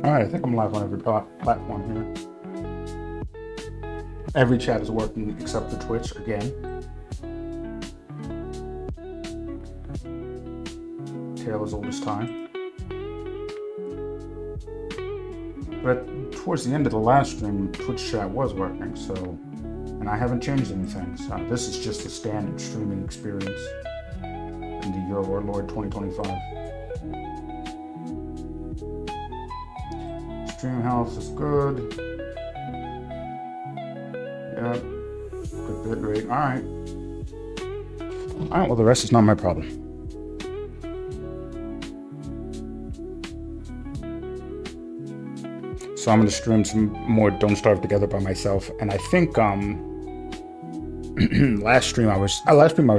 Alright, I think I'm live on every platform here. Every chat is working except for Twitch again. Taylor's oldest time. But towards the end of the last stream, Twitch chat was working, so, and I haven't changed anything. So this is just a standard streaming experience in the year of our Lord 2025. Stream health is good. Yeah, good bit rate. Alright. Alright, well, the rest is not my problem. So I'm going to stream some more Don't Starve Together by myself. And I think last stream I was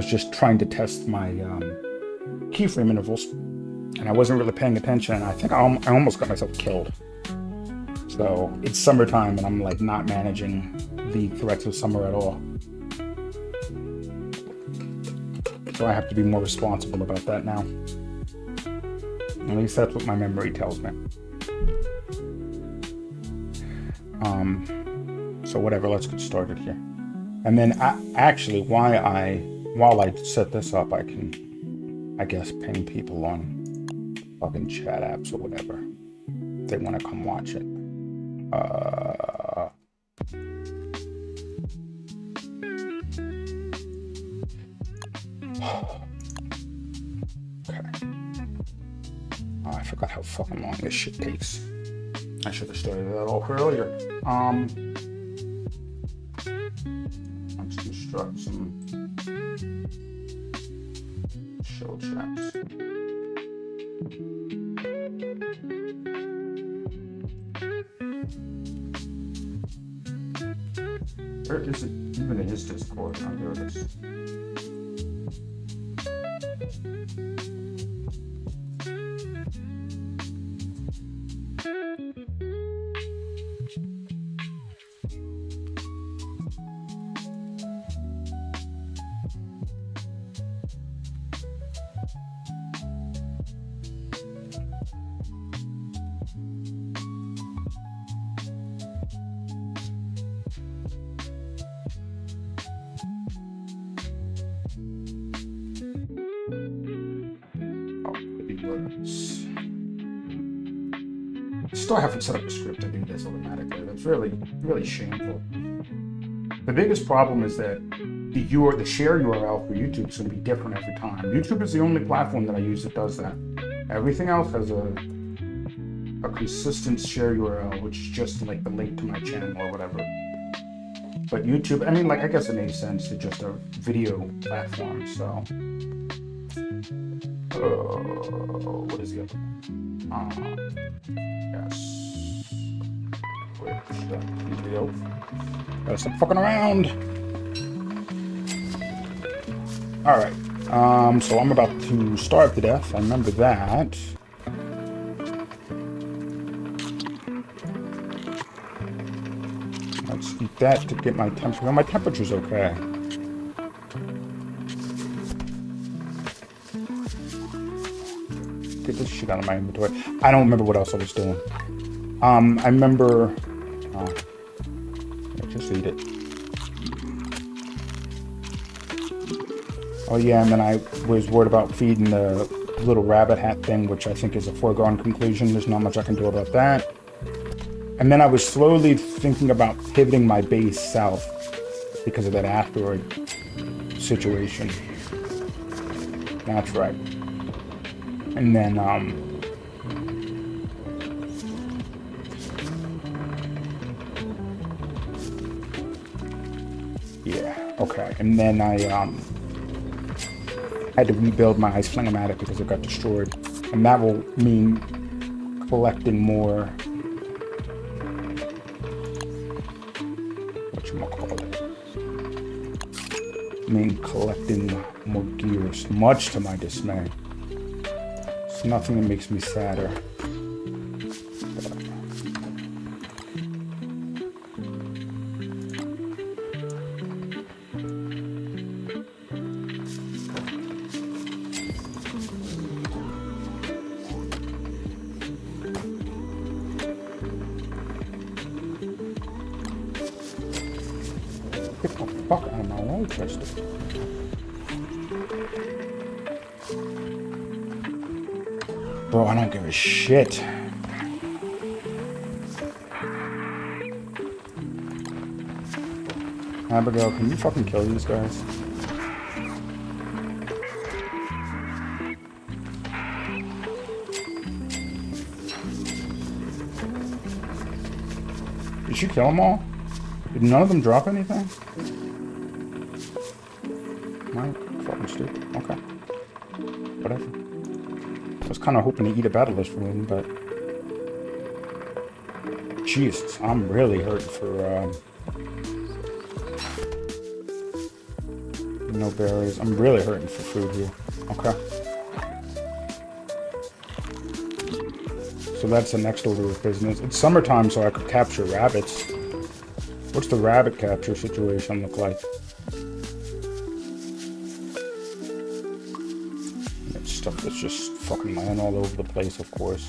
just trying to test my keyframe intervals. And I wasn't really paying attention. And I think I almost got myself killed. So it's summertime and I'm like not managing the threats of summer at all. So I have to be more responsible about that now. At least that's what my memory tells me. So whatever, let's get started here. And then actually while I set this up, I can, I guess, ping people on fucking chat apps or whatever. If they want to come watch it. Okay. Oh, I forgot how fucking long this shit takes. I should have started that off earlier. Let's construct some show chats. Where is it? Even in his Discord. Oh, there it is. Still haven't set up a script to do this automatically. That's really, really shameful. The biggest problem is that the share URL for YouTube is going to be different every time. YouTube is the only platform that I use that does that. Everything else has a consistent share URL, which is just like the link to my channel or whatever. But YouTube, I mean, like, I guess it makes sense. It's just a video platform, so. What is the other one? Yes. Where's the video? Gotta stop fucking around. Alright. So I'm about to starve to death. I remember that. Let's eat that to get my temperature. Well, my temperature's okay. Get this shit out of my inventory. I don't remember what else I was doing. I remember... just eat it. Oh yeah, and then I was worried about feeding the little rabbit hat thing, which I think is a foregone conclusion. There's not much I can do about that. And then I was slowly thinking about pivoting my base south because of that asteroid situation. That's right. And then, yeah, okay. And then I, had to rebuild my ice flingomatic because it got destroyed. And that will mean collecting more... whatchamacallit? Mean collecting more gears, much to my dismay. It's nothing that makes me sadder. Get the fuck out of my way, Chester. Bro, I don't give a shit. Abigail, can you fucking kill these guys? Did she kill them all? Did none of them drop anything? Am I fucking stupid? Okay. Whatever. I was kind of hoping to eat a battleless rune, but... Jesus, I'm really hurting for, no berries. I'm really hurting for food here. Okay. So that's the next order of business. It's summertime, so I could capture rabbits. What's the rabbit capture situation look like? That stuff that's just fucking laying all over the place, of course.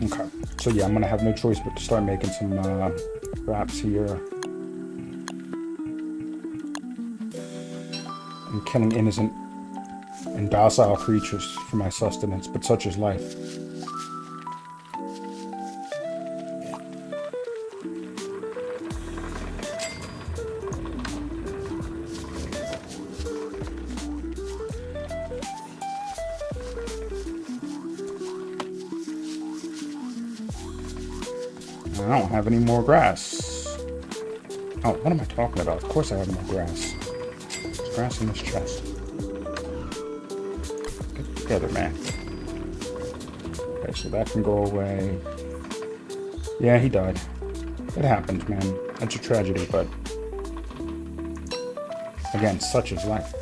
Okay, so yeah, I'm gonna have no choice but to start making some wraps here. I'm killing innocent and docile creatures for my sustenance, but such is life. I don't have any more grass. Oh, what am I talking about? Of course I have more grass. There's grass in this chest. Get together, man. Okay, so that can go away. Yeah, he died. It happens, man. That's a tragedy, but... again, such is life.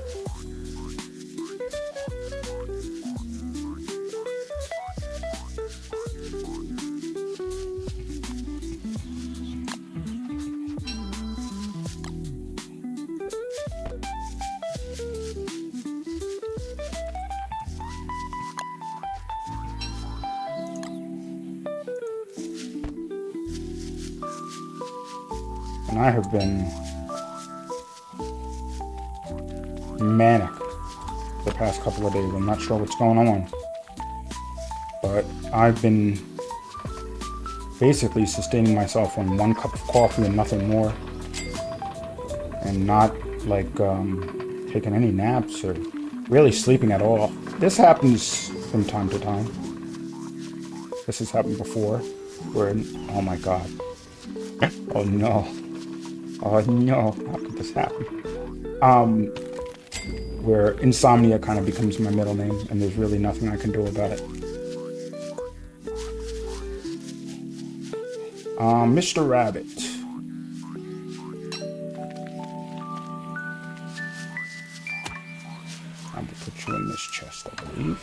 And I have been manic the past couple of days. I'm not sure what's going on. But I've been basically sustaining myself on 1 cup of coffee and nothing more. And not like taking any naps or really sleeping at all. This happens from time to time. This has happened before. Where, oh my god. Oh no. Oh no, how could this happen? where Insomnia kind of becomes my middle name, and there's really nothing I can do about it. Mr. Rabbit. I'm gonna put you in this chest, I believe,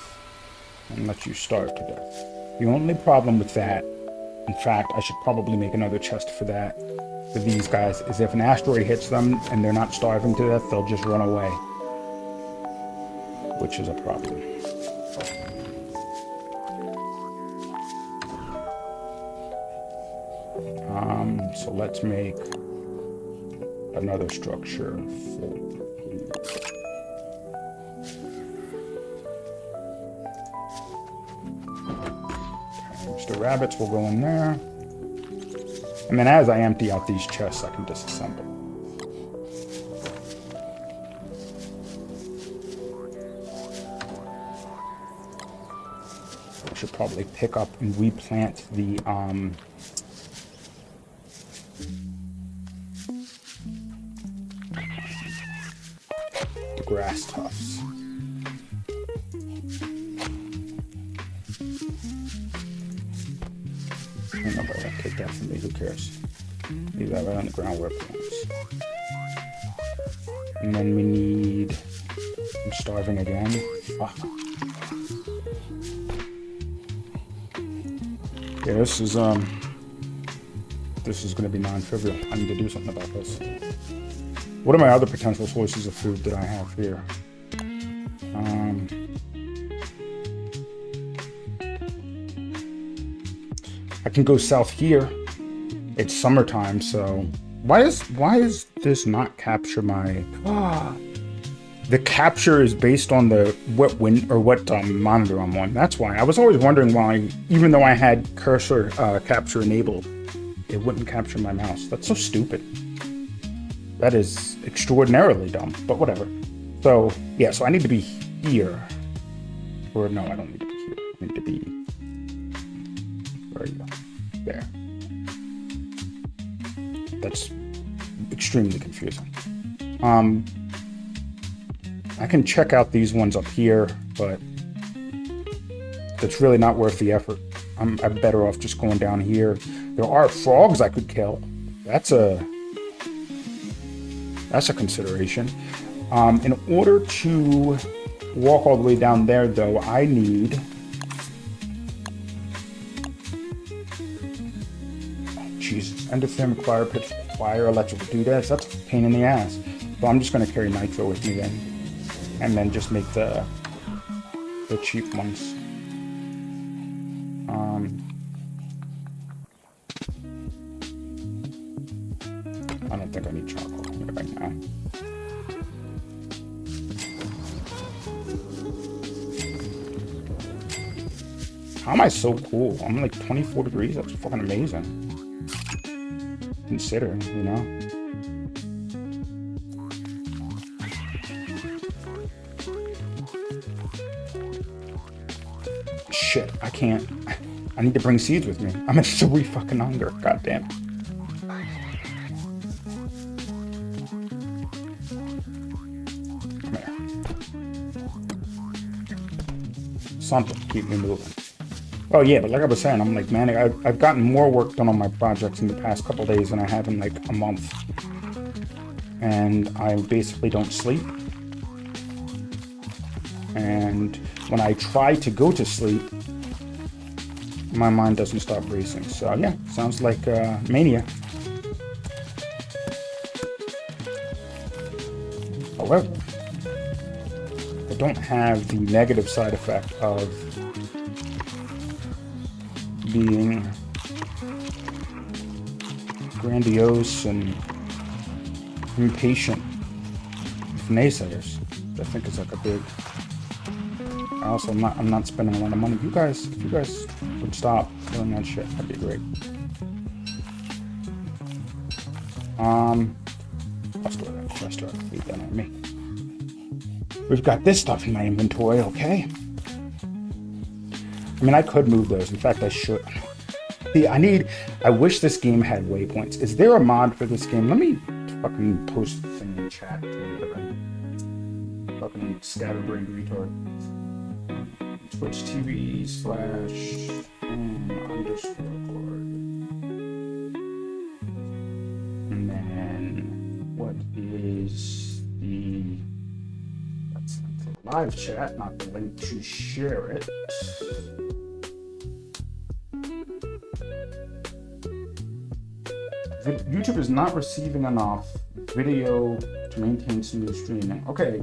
and let you starve to death. The only problem with that, in fact, I should probably make another chest for that, for these guys, is if an asteroid hits them and they're not starving to death, they'll just run away, which is a problem. So let's make another structure for Mr. Rabbits will go in there. And then as I empty out these chests, I can disassemble. I should probably pick up and replant the grass tufts. I don't know if I want to take that from me, who cares? Leave that right on the ground where it belongs. And then we need... I'm starving again. Fuck. Yeah, this is going to be non-trivial. I need to do something about this. What are my other potential sources of food that I have here? I can go south here. It's summertime, so why is this not capture my? The capture is based on the what monitor I'm on. That's why. I was always wondering why, even though I had cursor capture enabled, it wouldn't capture my mouse. That's so stupid. That is extraordinarily dumb, but whatever. So, yeah, so I need to be here. Or, no, I don't need to be here. I need to be... Where are you? There. That's extremely confusing. I can check out these ones up here, but it's really not worth the effort. I'm better off just going down here. There are frogs I could kill. That's a consideration. In order to walk all the way down there, though, I need... Oh, Jesus. Endothermic fire pits require electrical doodads. That's a pain in the ass. So I'm just going to carry nitro with me then. And then just make the cheap ones. I don't think I need charcoal right now. How am I so cool? I'm like 24 degrees. That's fucking amazing. Consider, you know? Shit, I can't. I need to bring seeds with me. I'm at 3 fucking hunger. God damn. Come here. Something to keep me moving. Oh yeah, but like I was saying, I'm like, man, I've gotten more work done on my projects in the past couple days than I have in like a month. And I basically don't sleep. And when I try to go to sleep, my mind doesn't stop racing. So yeah, sounds like mania. However, I don't have the negative side effect of being grandiose and impatient with naysayers. I think it's like a big... Also, I'm not spending a lot of money. If you guys would stop doing that shit, that'd be great. I'll store that. I'll store that. Leave that on me. We've got this stuff in my inventory, okay? I mean, I could move those. In fact, I should. See, I wish this game had waypoints. Is there a mod for this game? Let me fucking post the thing in chat. fucking scatterbrained retard. Twitch TV / underscore record. And then what is that's the live chat, not the link to share it. YouTube is not receiving enough video to maintain smooth streaming. Okay.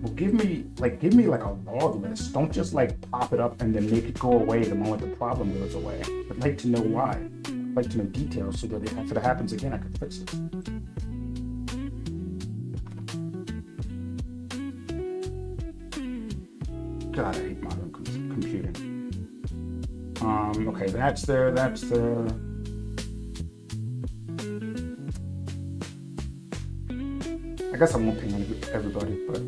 Well, give me like a log list. Don't just like pop it up and then make it go away the moment the problem goes away. I'd like to know why. I'd like to know details so that if it happens again, I can fix it. God, I hate modern computing. Okay, that's there. I guess I won't ping everybody, but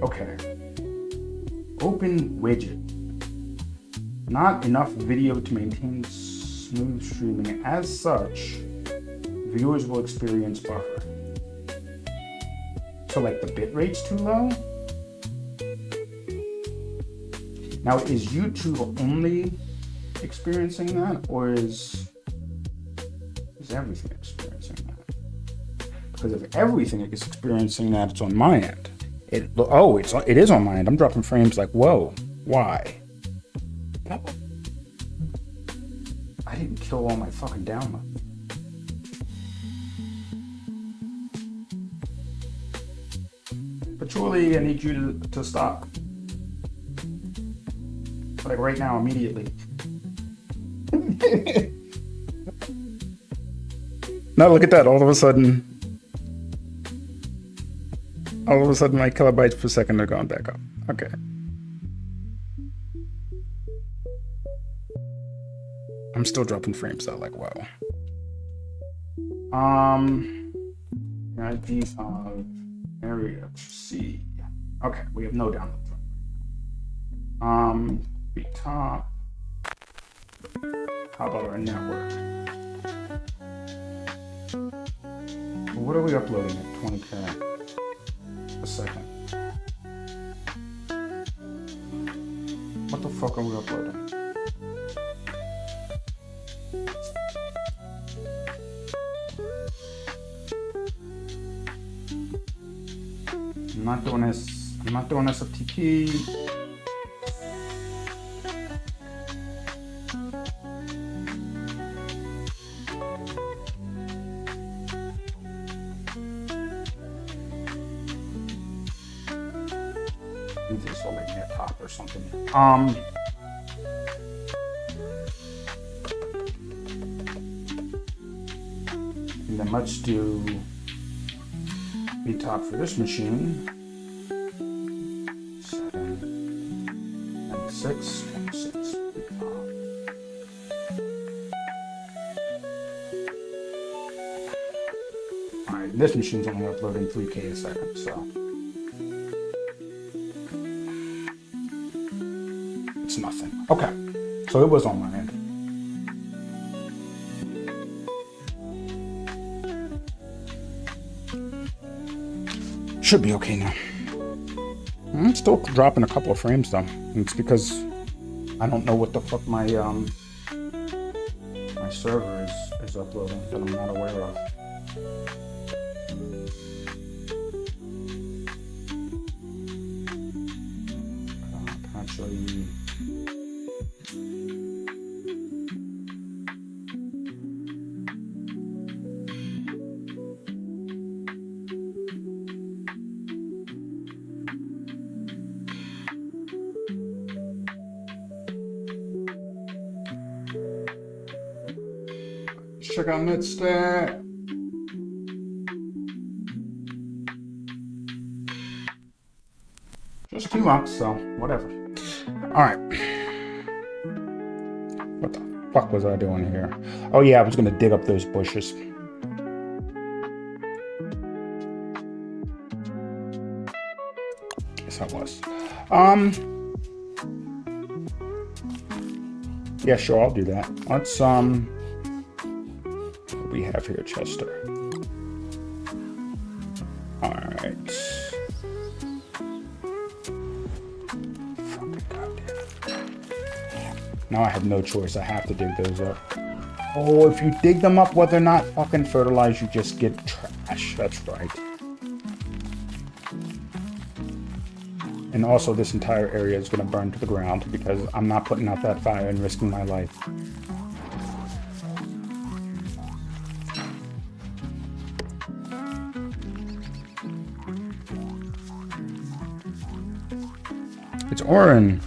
okay. Open widget. Not enough video to maintain smooth streaming. As such, viewers will experience buffer. So like the bitrate's too low? Now, is YouTube only experiencing that, or is everything experiencing that? Because if everything is experiencing that, it's on my end. It is on my end. I'm dropping frames like, whoa, why? I didn't kill all my fucking downloads. But Julie, I need you to stop. Like right now, immediately. Now look at that. All of a sudden, my kilobytes per second are going back up. Okay. I'm still dropping frames though, like wow. These area C. Okay, we have no downloads. Top. How about our network? What are we uploading at 20K a second? What the fuck are we uploading? I'm not doing SFTP. This will make me a top or something. And then let's do the top for this machine. 796. Alright, this machine's only uploading 3K a second, so it's nothing. Okay, so it was on my end. Should be okay now. I'm still dropping a couple of frames though. And it's because I don't know what the fuck my server is uploading that I'm not aware of. Actually, check out NetStat. Just 2 months, so whatever. Alright. What the fuck was I doing here? Oh yeah, I was gonna dig up those bushes. Yes, I was. Yeah, sure, I'll do that. Let's what do we have here, Chester? Alright. Fucking goddamn. Now I have no choice. I have to dig those up. Oh, if you dig them up, whether or not fucking fertilized, you just get trash. That's right. And also, this entire area is going to burn to the ground because I'm not putting out that fire and risking my life. It's Oren.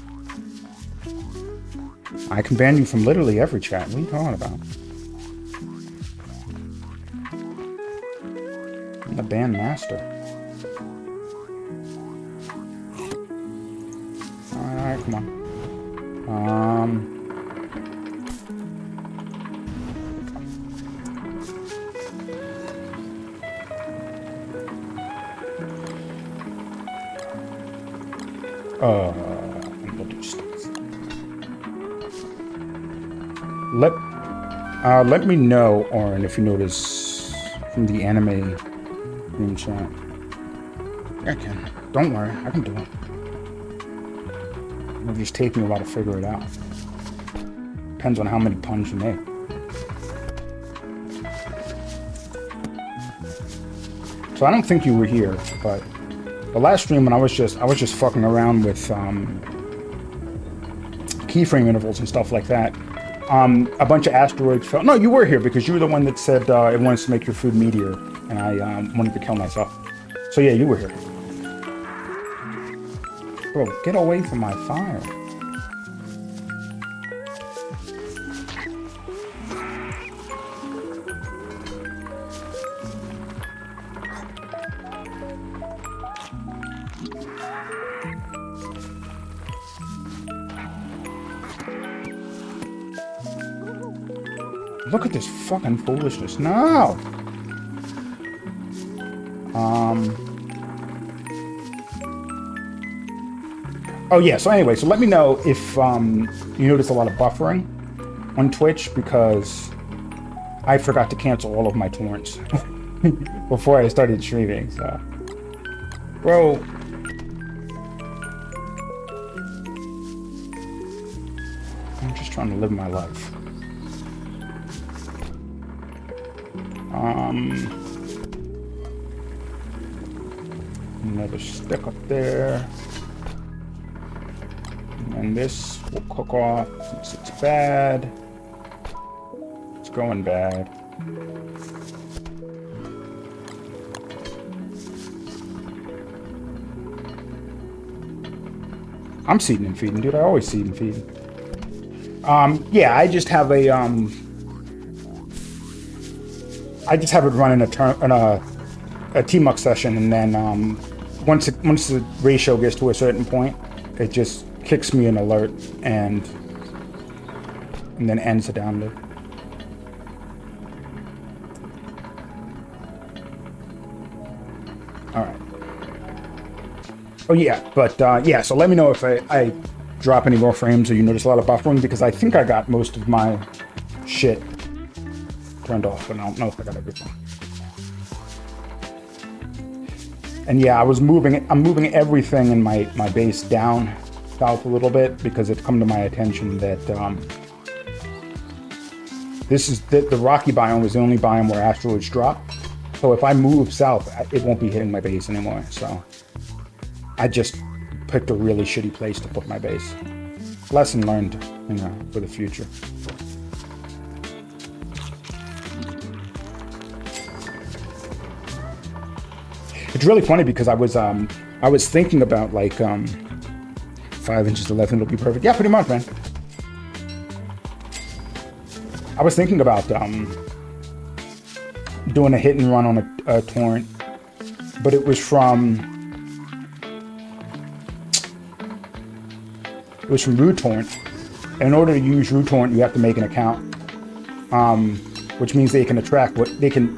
I can ban you from literally every chat. What are you talking about? I'm the ban master. Alright, come on. We'll do stuff. Let me know, Oren, if you notice from the anime room chat. I can. Don't worry, I can do it. It'll just take me a while to figure it out. Depends on how many puns you make. So I don't think you were here, but the last stream when I was just fucking around with keyframe intervals and stuff like that. A bunch of asteroids fell. No, you were here because you were the one that said it wants to make your food meatier, and I wanted to kill myself. So yeah, you were here. Bro, get away from my fire. Look at this fucking foolishness. No! Oh yeah, so anyway, so let me know if you notice a lot of buffering on Twitch because I forgot to cancel all of my torrents before I started streaming, so. Bro. I'm just trying to live my life. Another stick up there. And this will cook off since it's bad. It's going bad. I'm seeding and feeding, dude. I always seed and feed. Yeah, I just have a I just have it run in a TMUX session, and then once the ratio gets to a certain point, it just kicks me an alert and then ends the download. All right. Oh yeah, but yeah. So let me know if I drop any more frames or you notice a lot of buffering, because I think I got most of my shit turned off, but I don't know if I got everything. And yeah, I'm moving everything in my base down south a little bit because it's come to my attention that the rocky biome is the only biome where asteroids drop. So if I move south, it won't be hitting my base anymore. So I just picked a really shitty place to put my base. Lesson learned, you know, for the future. It's really funny because I was thinking about like 5 inches of left and it'll be perfect. Yeah, pretty much, man. I was thinking about doing a hit and run on a torrent, but it was from root torrent. And in order to use root torrent, you have to make an account, which means they can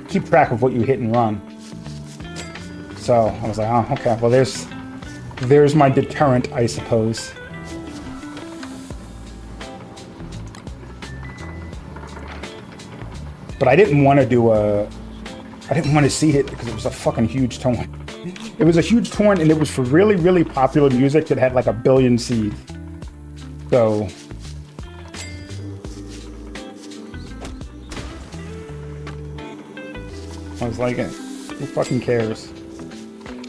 keep track of what you hit and run. So I was like, oh, okay, well there's my deterrent, I suppose. But I didn't want to do I didn't want to see it because it was a fucking huge torrent. It was a huge torrent, and it was for really, really popular music that had like 1 billion seeds. So I was like, who fucking cares?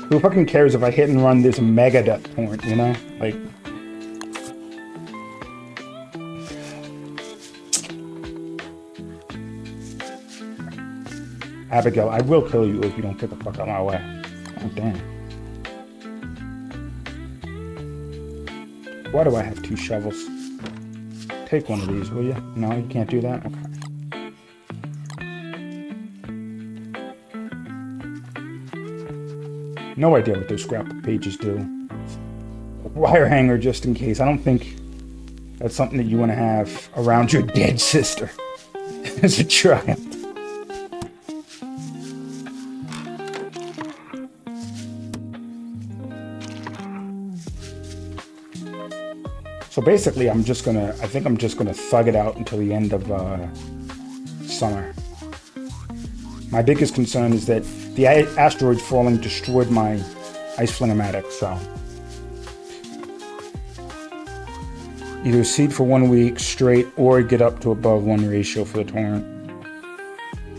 Who fucking cares if I hit and run this mega death torrent, you know? Like, Abigail, I will kill you if you don't get the fuck out of my way. Oh, damn. Why do I have 2 shovels? Take one of these, will you? No, you can't do that? Okay. No idea what those scrapbook pages do. Wire hanger just in case. I don't think that's something that you want to have around your dead sister as a child. So basically, I think I'm just gonna thug it out until the end of summer. My biggest concern is that the asteroid falling destroyed my ice flingomatic, so. Either seed for 1 week straight or get up to above 1 ratio for the torrent.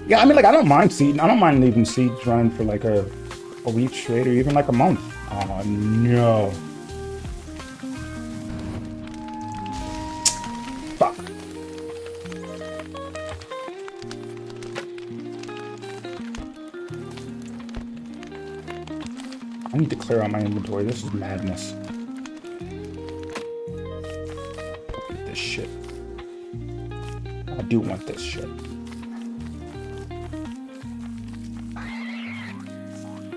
Yeah, I mean, like, I don't mind seeding. I don't mind leaving seeds running for like a week straight or even like a month. Oh, no. Fuck. I need to clear out my inventory. This is madness. This shit. I do want this shit.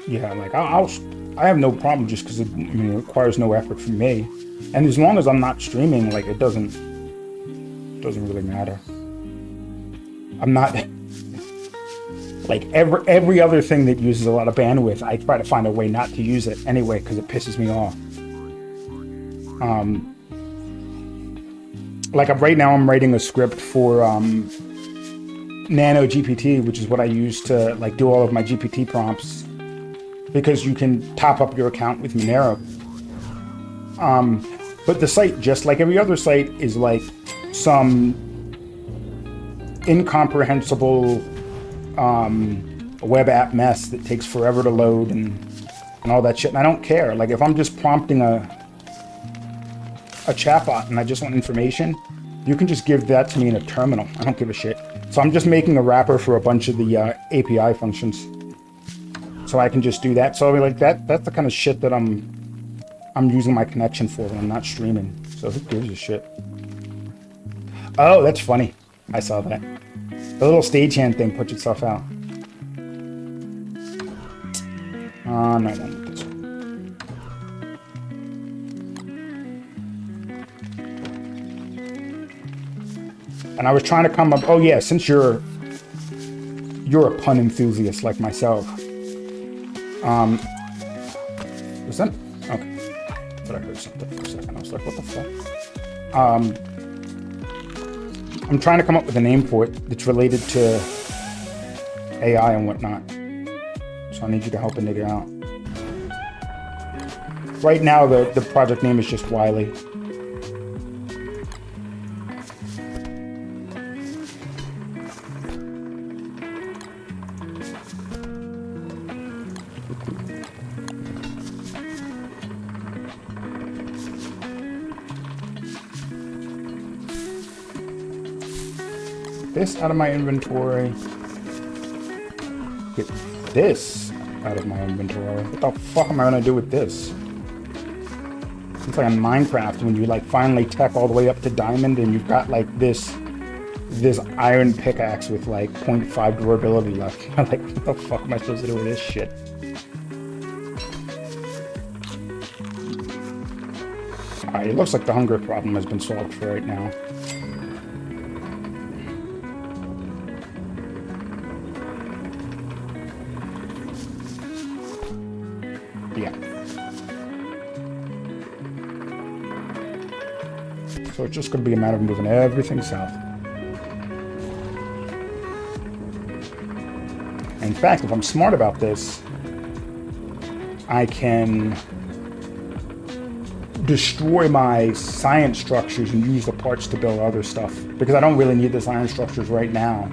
Yeah, like I have no problem just because it requires no effort from me, and as long as I'm not streaming, like it doesn't really matter. I'm not like every other thing that uses a lot of bandwidth. I try to find a way not to use it anyway because it pisses me off. Like right now, I'm writing a script for Nano GPT, which is what I use to like do all of my GPT prompts. Because you can top up your account with Monero. But the site, just like every other site, is like some incomprehensible web app mess that takes forever to load and all that shit. And I don't care. Like if I'm just prompting a chatbot and I just want information, you can just give that to me in a terminal. I don't give a shit. So I'm just making a wrapper for a bunch of the API functions. So I can just do that. So like that's the kind of shit that I'm using my connection for when I'm not streaming. So who gives a shit? Oh, that's funny. I saw that. The little stagehand thing puts itself out. No, I don't want this one. And I was trying to come up. Oh yeah, since you're a pun enthusiast like myself. Was that? Okay. I thought I heard something for a second. I was like, what the fuck? I'm trying to come up with a name for it that's related to AI and whatnot. So I need you to help Nigga out. Right now, the project name is just Wiley. This out of my inventory. Get this out of my inventory. What the fuck am I gonna do with this? It's like in Minecraft when you like finally tech all the way up to diamond and you've got like this iron pickaxe with like 0.5 durability left. I'm like, what the fuck am I supposed to do with this shit? Alright, it looks like the hunger problem has been solved for right now. Yeah. So it's just going to be a matter of moving everything south. And fact, if I'm smart about this, I can destroy my science structures and use the parts to build other stuff. Because I don't really need the science structures right now.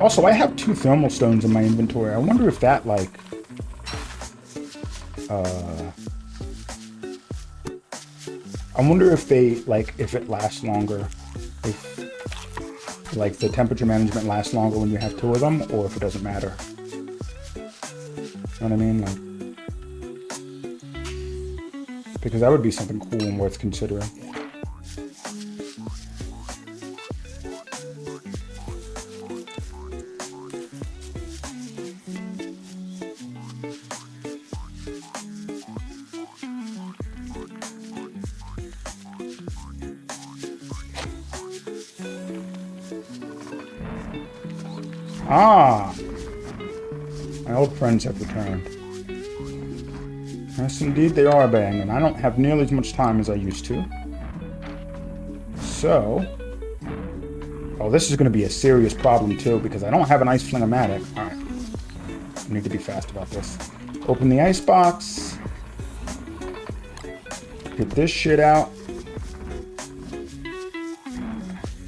Also, I have 2 thermal stones in my inventory. I wonder if that, like... I wonder if they, like, if it lasts longer. If, like, the temperature management lasts longer when you have 2 of them, or if it doesn't matter. You know what I mean? Like... Because that would be something cool and worth considering. Ah! My old friends have returned. Yes, indeed they are, Bang, and I don't have nearly as much time as I used to. So... Oh, this is going to be a serious problem, too, because I don't have an ice flingomatic. Alright. I need to be fast about this. Open the ice box. Get this shit out.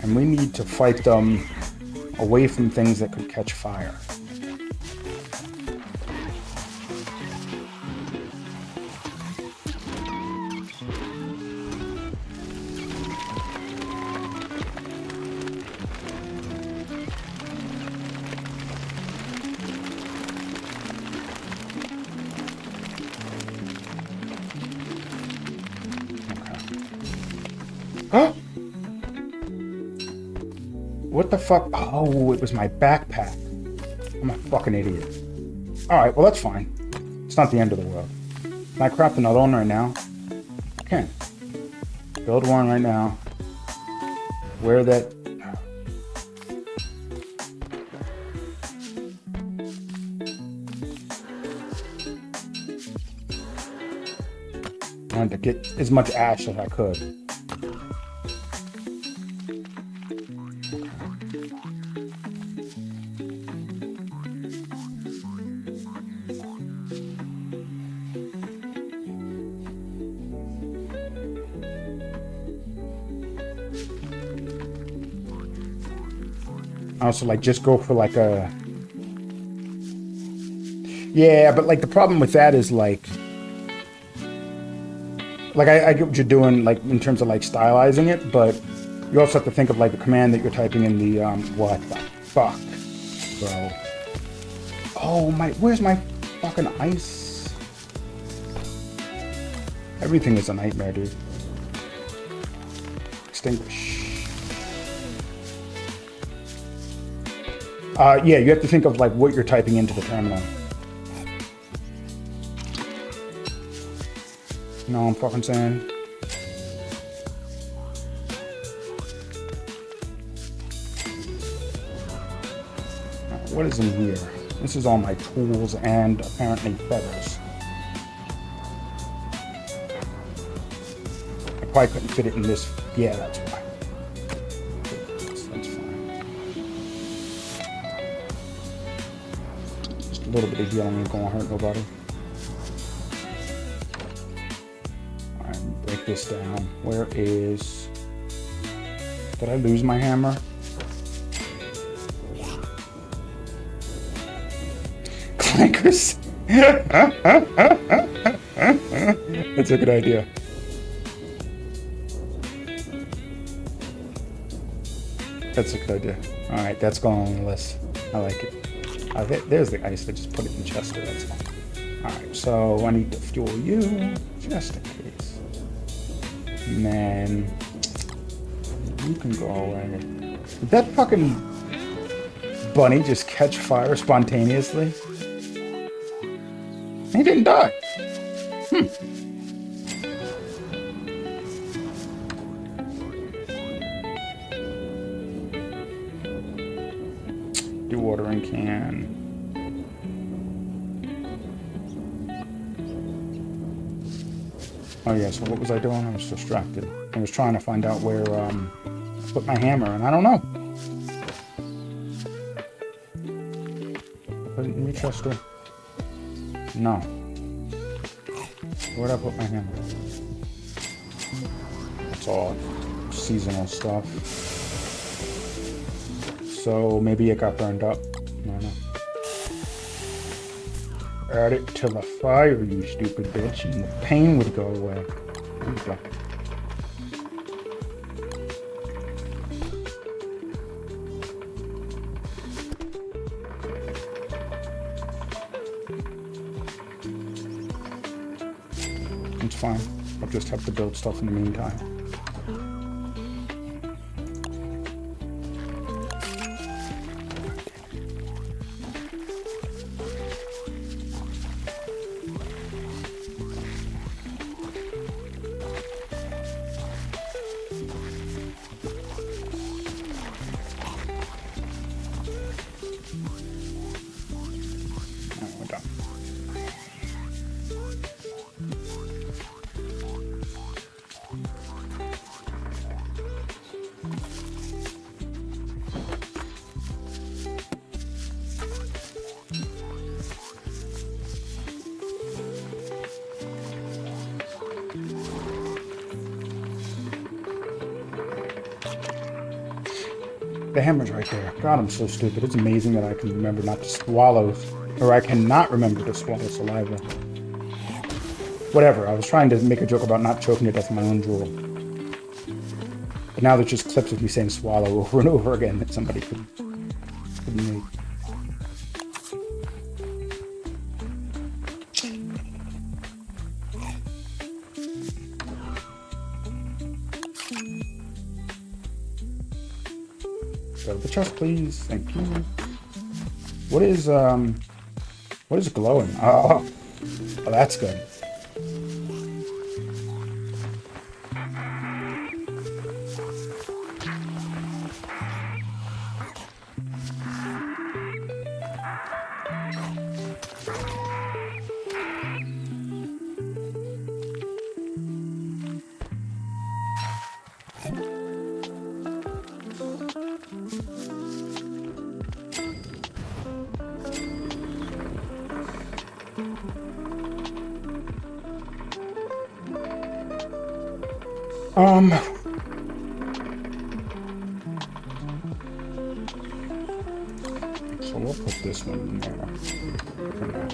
And we need to fight them away from things that could catch fire. Huh? What the fuck? Oh, it was my backpack. I'm a fucking idiot. Alright, well that's fine. It's not the end of the world. Can I craft another one right now? I can. Build one right now. Wear that... I wanted to get as much ash as I could. Also, like, just go for like a... Yeah, but like the problem with that is like I get what you're doing, like in terms of like stylizing it, but you also have to think of like the command that you're typing in the what the fuck, bro? Oh my, where's my fucking ice? Everything is a nightmare, dude. Extinguish. Yeah, you have to think of like what you're typing into the terminal. You know what I'm fucking saying? What is in here? This is all my tools and apparently feathers. I probably couldn't fit it in this. Yeah, that's why. That's fine. Just a little bit of healing ain't gonna hurt nobody. Alright, break this down. Where is... Did I lose my hammer? Clankers. That's a good idea. That's a good idea. Alright, that's going on the list. I like it. There's the ice. I just put it in Chester. That's fine. Alright, so I need to fuel you just in case. And then you can go away. Did that fucking bunny just catch fire spontaneously? He didn't die. Do watering can. Oh yeah, so what was I doing? I was distracted. I was trying to find out where I put my hammer, and I don't know. Put it in your Chester. No. Where'd I put my hammer? It's all seasonal stuff. So maybe it got burned up. I don't know. Add it to the fire, you stupid bitch, and the pain would go away. There you go. It's fine. I'll just have to build stuff in the meantime. The hammer's right there. God, I'm so stupid. It's amazing that I can remember not to swallow, or I cannot remember to swallow saliva. Whatever, I was trying to make a joke about not choking to death in my own drool. But now there's just clips of me saying swallow over and over again that somebody could make. Go to the chest, please. Thank you. What is glowing? Oh, that's good. So we'll put this one in there for now.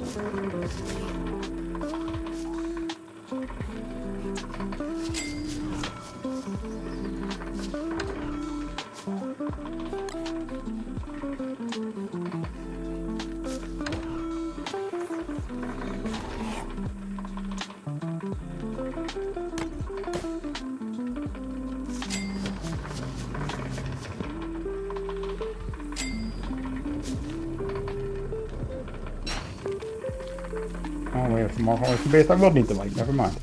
Oh, wait, from more away from base, I will need the light, never mind.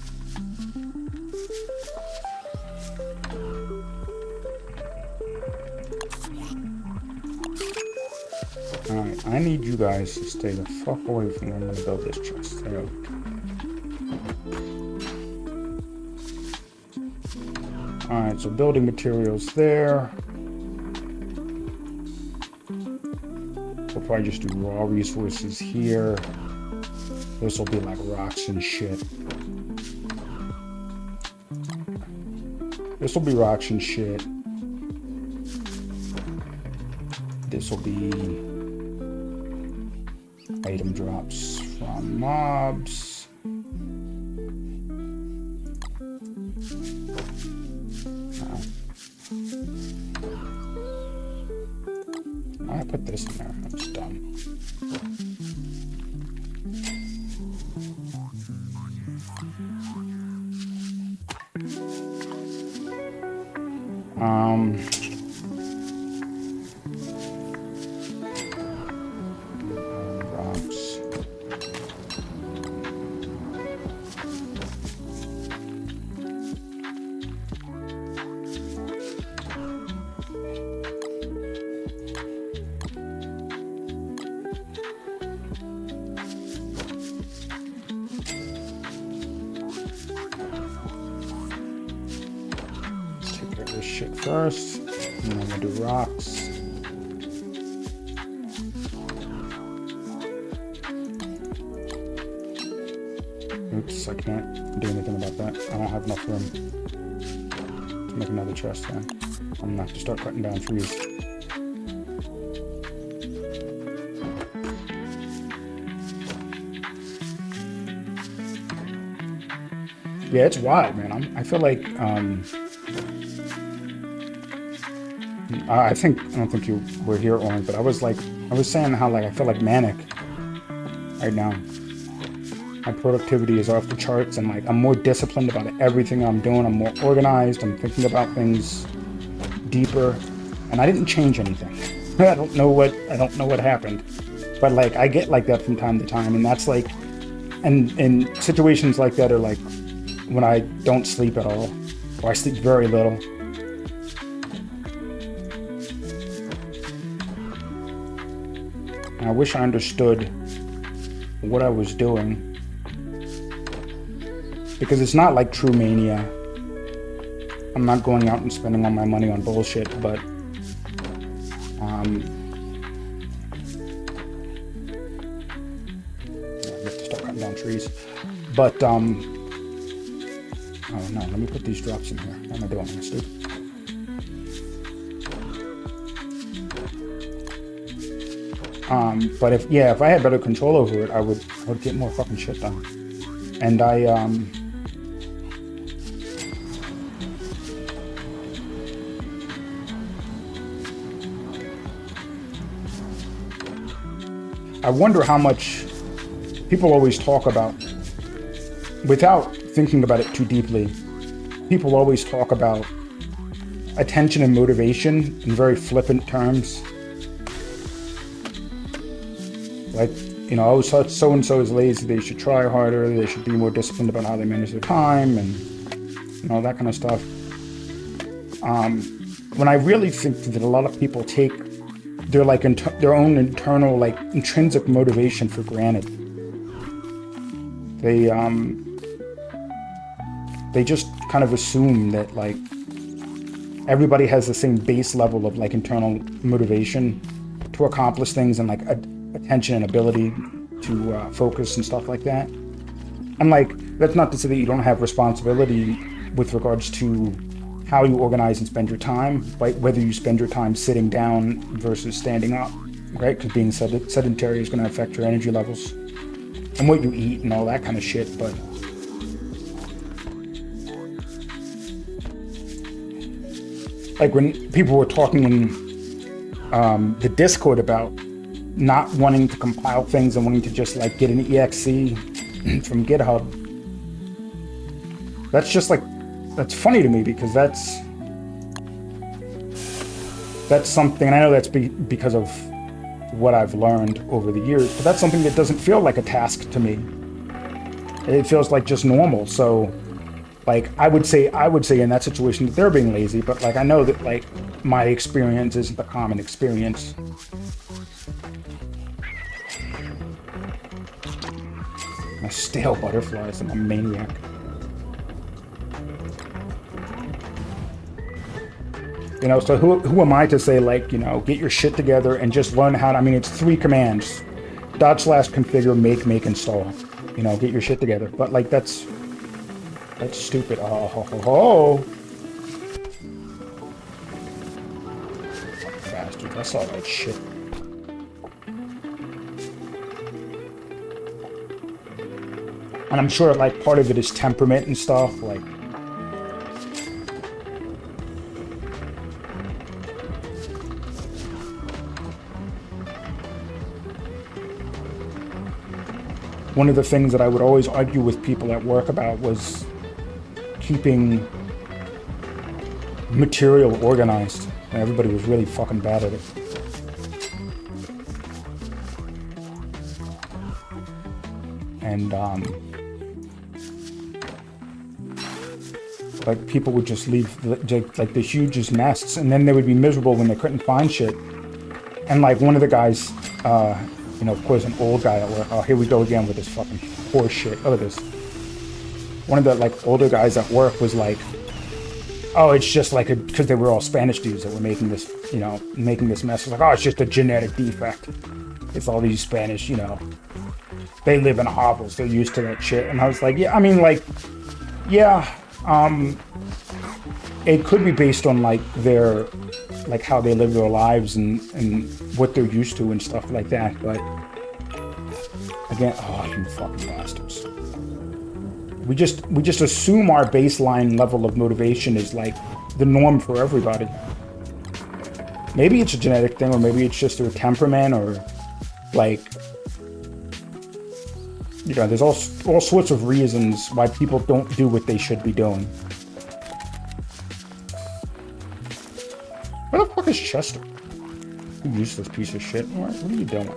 Alright, I need you guys to stay the fuck away from where I'm gonna build this chest. There we go. Alright, so building materials there. We'll probably just do raw resources here. This will be like rocks and shit. This will be rocks and shit. This will be item drops from mobs. I put this in there. It's done. Rocks. shit first. And then I'm gonna do rocks. Oops, I can't do anything about that. I don't have enough room to make another chest then. I'm gonna have to start cutting down trees. Yeah, it's wild, man. I feel like I don't think you were here, Oren, but I was saying how like I feel like manic right now. My productivity is off the charts, and like I'm more disciplined about everything I'm doing. I'm more organized. I'm thinking about things deeper, and I didn't change anything. I don't know what happened, but like I get like that from time to time, and that's like, and in situations like that are like when I don't sleep at all, or I sleep very little. And I wish I understood what I was doing, because it's not like true mania. I'm not going out and spending all my money on bullshit, but I have to start cutting down trees. But oh no, let me put these drops in here. What am I doing? I'm stupid. But if I had better control over it, I would get more fucking shit done. And I wonder how much people always talk about, without thinking about it too deeply, people always talk about attention and motivation in very flippant terms. Like, you know, oh, so-and-so is lazy, they should try harder, they should be more disciplined about how they manage their time, and, you know, that kind of stuff. When I really think that a lot of people take their, like, their own internal, like, intrinsic motivation for granted. They just kind of assume that, like, everybody has the same base level of, like, internal motivation to accomplish things, and, like, attention and ability to focus and stuff like that. And, like, that's not to say that you don't have responsibility with regards to how you organize and spend your time, right? Whether you spend your time sitting down versus standing up, right? Because being sedentary is going to affect your energy levels and what you eat and all that kind of shit. But like when people were talking in the Discord about not wanting to compile things and wanting to just like get an exe from GitHub, that's just like, that's funny to me, because that's something, and I know that's because of what I've learned over the years, but that's something that doesn't feel like a task to me. It feels like just normal. So like I would say in that situation that they're being lazy, but like I know that like my experience isn't the common experience. My stale butterflies, I'm a maniac. You know, so who am I to say, like, you know, get your shit together and just learn how to, I mean, it's 3 commands: /configure, make, install. You know, get your shit together. But, like, that's stupid. Oh, ho, ho, ho. Bastard, that's all right shit. And I'm sure, like, part of it is temperament and stuff, like, one of the things that I would always argue with people at work about was keeping material organized. And everybody was really fucking bad at it. And like people would just leave like the hugest nests, and then they would be miserable when they couldn't find shit. And like one of the guys, you know, of course, an old guy at work. Oh, here we go again with this fucking horse shit. Look at this. One of the like older guys at work was like, oh, it's just like because they were all Spanish dudes that were making this, making this mess. It's like, oh, it's just a genetic defect. It's all these Spanish, they live in hovels. They're used to that shit. And I was like, yeah, I mean, like, yeah, it could be based on like their, like how they live their lives and what they're used to and stuff like that. But again, oh, you fucking bastards. We just assume our baseline level of motivation is like the norm for everybody. Maybe it's a genetic thing, or maybe it's just their temperament, or like, there's all sorts of reasons why people don't do what they should be doing. Where the fuck is Chester? You useless piece of shit. What are you doing?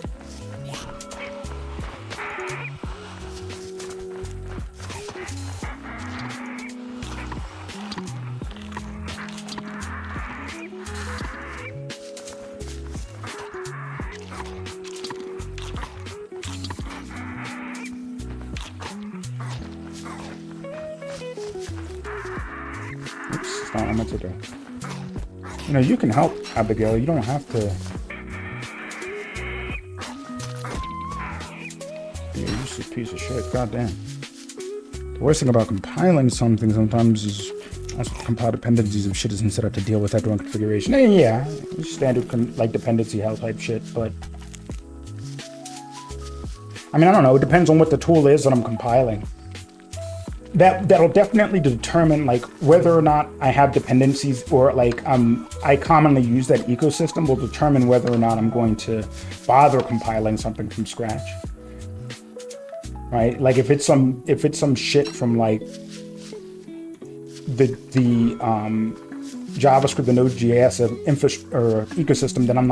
Oops, it's not what I meant to do. You can help, Abigail. You don't have to be a useless piece of shit. Goddamn. The worst thing about compiling something sometimes is also compile dependencies of shit isn't set up to deal with that during configuration. And yeah, standard like dependency hell type shit, but I mean, I don't know. It depends on what the tool is that I'm compiling. That'll definitely determine like whether or not I have dependencies, or like I commonly use that ecosystem will determine whether or not I'm going to bother compiling something from scratch. Right? Like if it's some shit from like the JavaScript, the Node.js or ecosystem, then I'm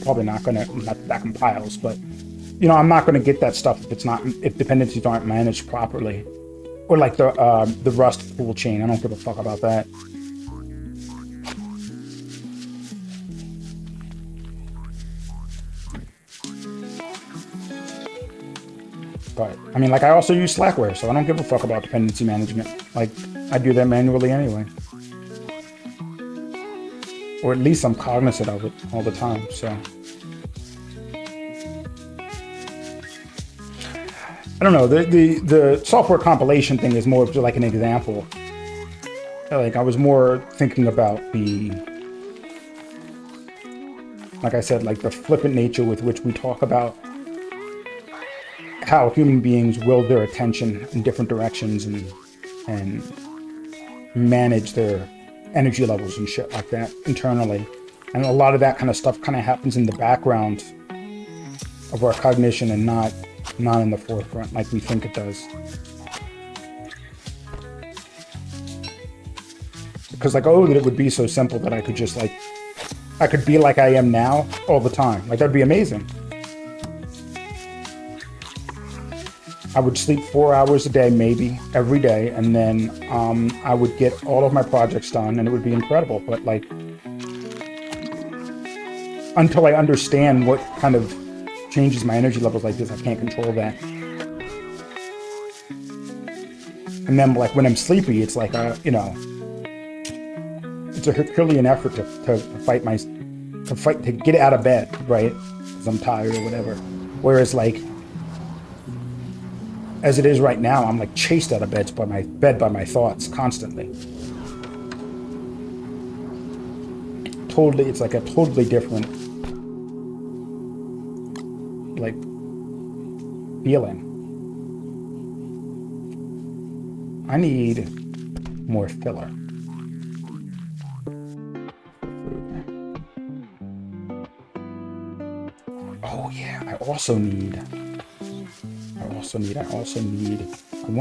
probably not gonna, not that compiles, but I'm not gonna get that stuff if dependencies aren't managed properly. Or like the Rust tool chain. I don't give a fuck about that. But I mean, like, I also use Slackware, so I don't give a fuck about dependency management. Like, I do that manually anyway. Or at least I'm cognizant of it all the time, so. I don't know, the software compilation thing is more of like an example. Like, I was more thinking about like I said, like the flippant nature with which we talk about how human beings wield their attention in different directions and manage their energy levels and shit like that internally. And a lot of that kind of stuff kind of happens in the background of our cognition and not in the forefront like we think it does. Because like, oh, that it would be so simple that I could just like, I could be like I am now all the time. Like, that'd be amazing. I would sleep 4 hours a day, maybe every day, and then I would get all of my projects done, and it would be incredible. But like, until I understand what kind of changes my energy levels like this, I can't control that. And then like when I'm sleepy, it's like it's a Herculean effort to get out of bed, right? Because I'm tired or whatever. Whereas like, as it is right now, I'm like chased out of bed by my thoughts constantly. Totally, it's like a totally different like feeling. I need more filler. Oh yeah, I want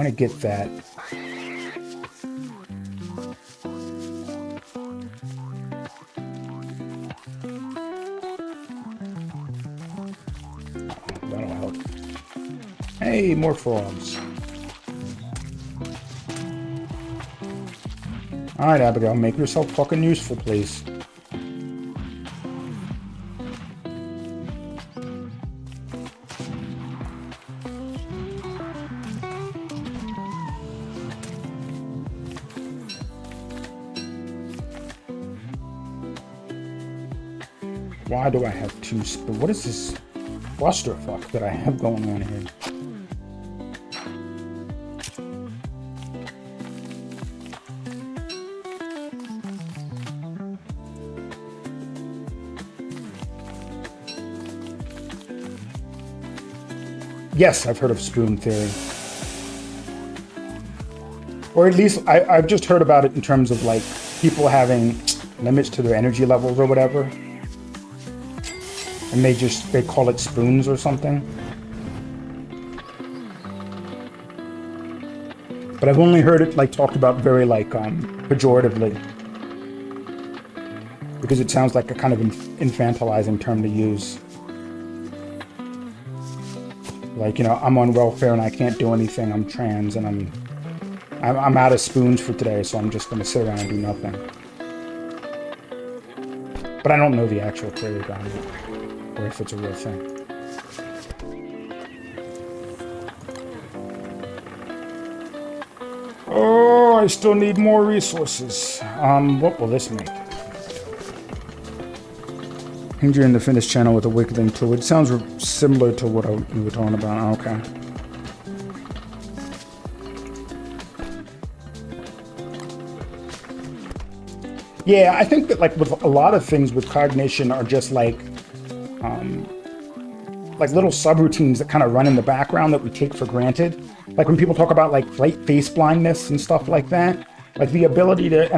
to get that. That'll help. Hey, more frogs. All right, Abigail, make yourself fucking useful, please. Why do I have two spoons? What is this clusterfuck that I have going on here? Yes, I've heard of spoon theory. Or at least I've just heard about it in terms of like people having limits to their energy levels or whatever. And they call it spoons or something. But I've only heard it like talked about very like pejoratively. Because it sounds like a kind of infantilizing term to use. Like, you know, I'm on welfare and I can't do anything. I'm trans and I'm out of spoons for today, so I'm just going to sit around and do nothing. But I don't know the actual theory behind it, or if it's a real thing. Oh, I still need more resources. What will this make? Hindering the fitness channel with a wiggling tool. It sounds similar to what we were talking about. Okay. Yeah, I think that like with a lot of things with cognition are just like little subroutines that kind of run in the background that we take for granted. Like when people talk about like face blindness and stuff like that, like the ability to,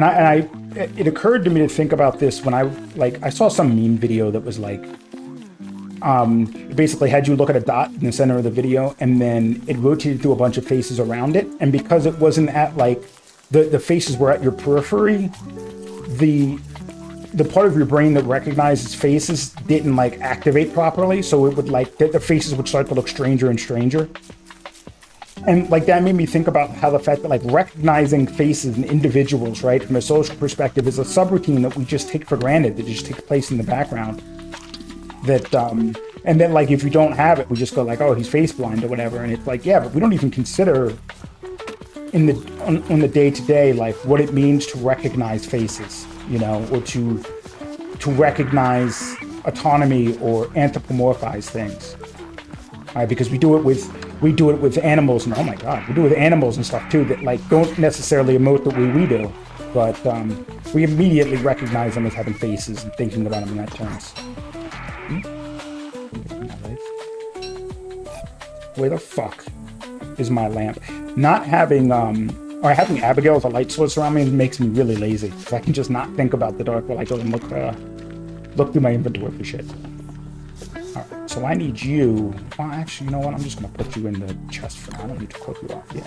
it occurred to me to think about this when I saw some meme video that was like, it basically had you look at a dot in the center of the video and then it rotated through a bunch of faces around it. And because it wasn't at like, the faces were at your periphery, the part of your brain that recognizes faces didn't like activate properly. So it would like, the faces would start to look stranger and stranger. And like that made me think about how the fact that like recognizing faces and individuals, right, from a social perspective is a subroutine that we just take for granted, that just takes place in the background. That, and then like if you don't have it, we just go like, oh, he's face blind or whatever. And it's like, yeah, but we don't even consider on the day-to-day, like what it means to recognize faces, you know, or to recognize autonomy or anthropomorphize things. Right? Because we do it with animals, and oh my god, we do it with animals and stuff too that like don't necessarily emote the way we do, but we immediately recognize them as having faces and thinking about them in that terms. Where the fuck is my lamp? Not having or having Abigail as a light source around me makes me really lazy. I can just not think about the dark while I go and look through my inventory for shit. Alright, so I need you. Well, actually, you know what? I'm just gonna put you in the chest for now. I don't need to clip you off yet.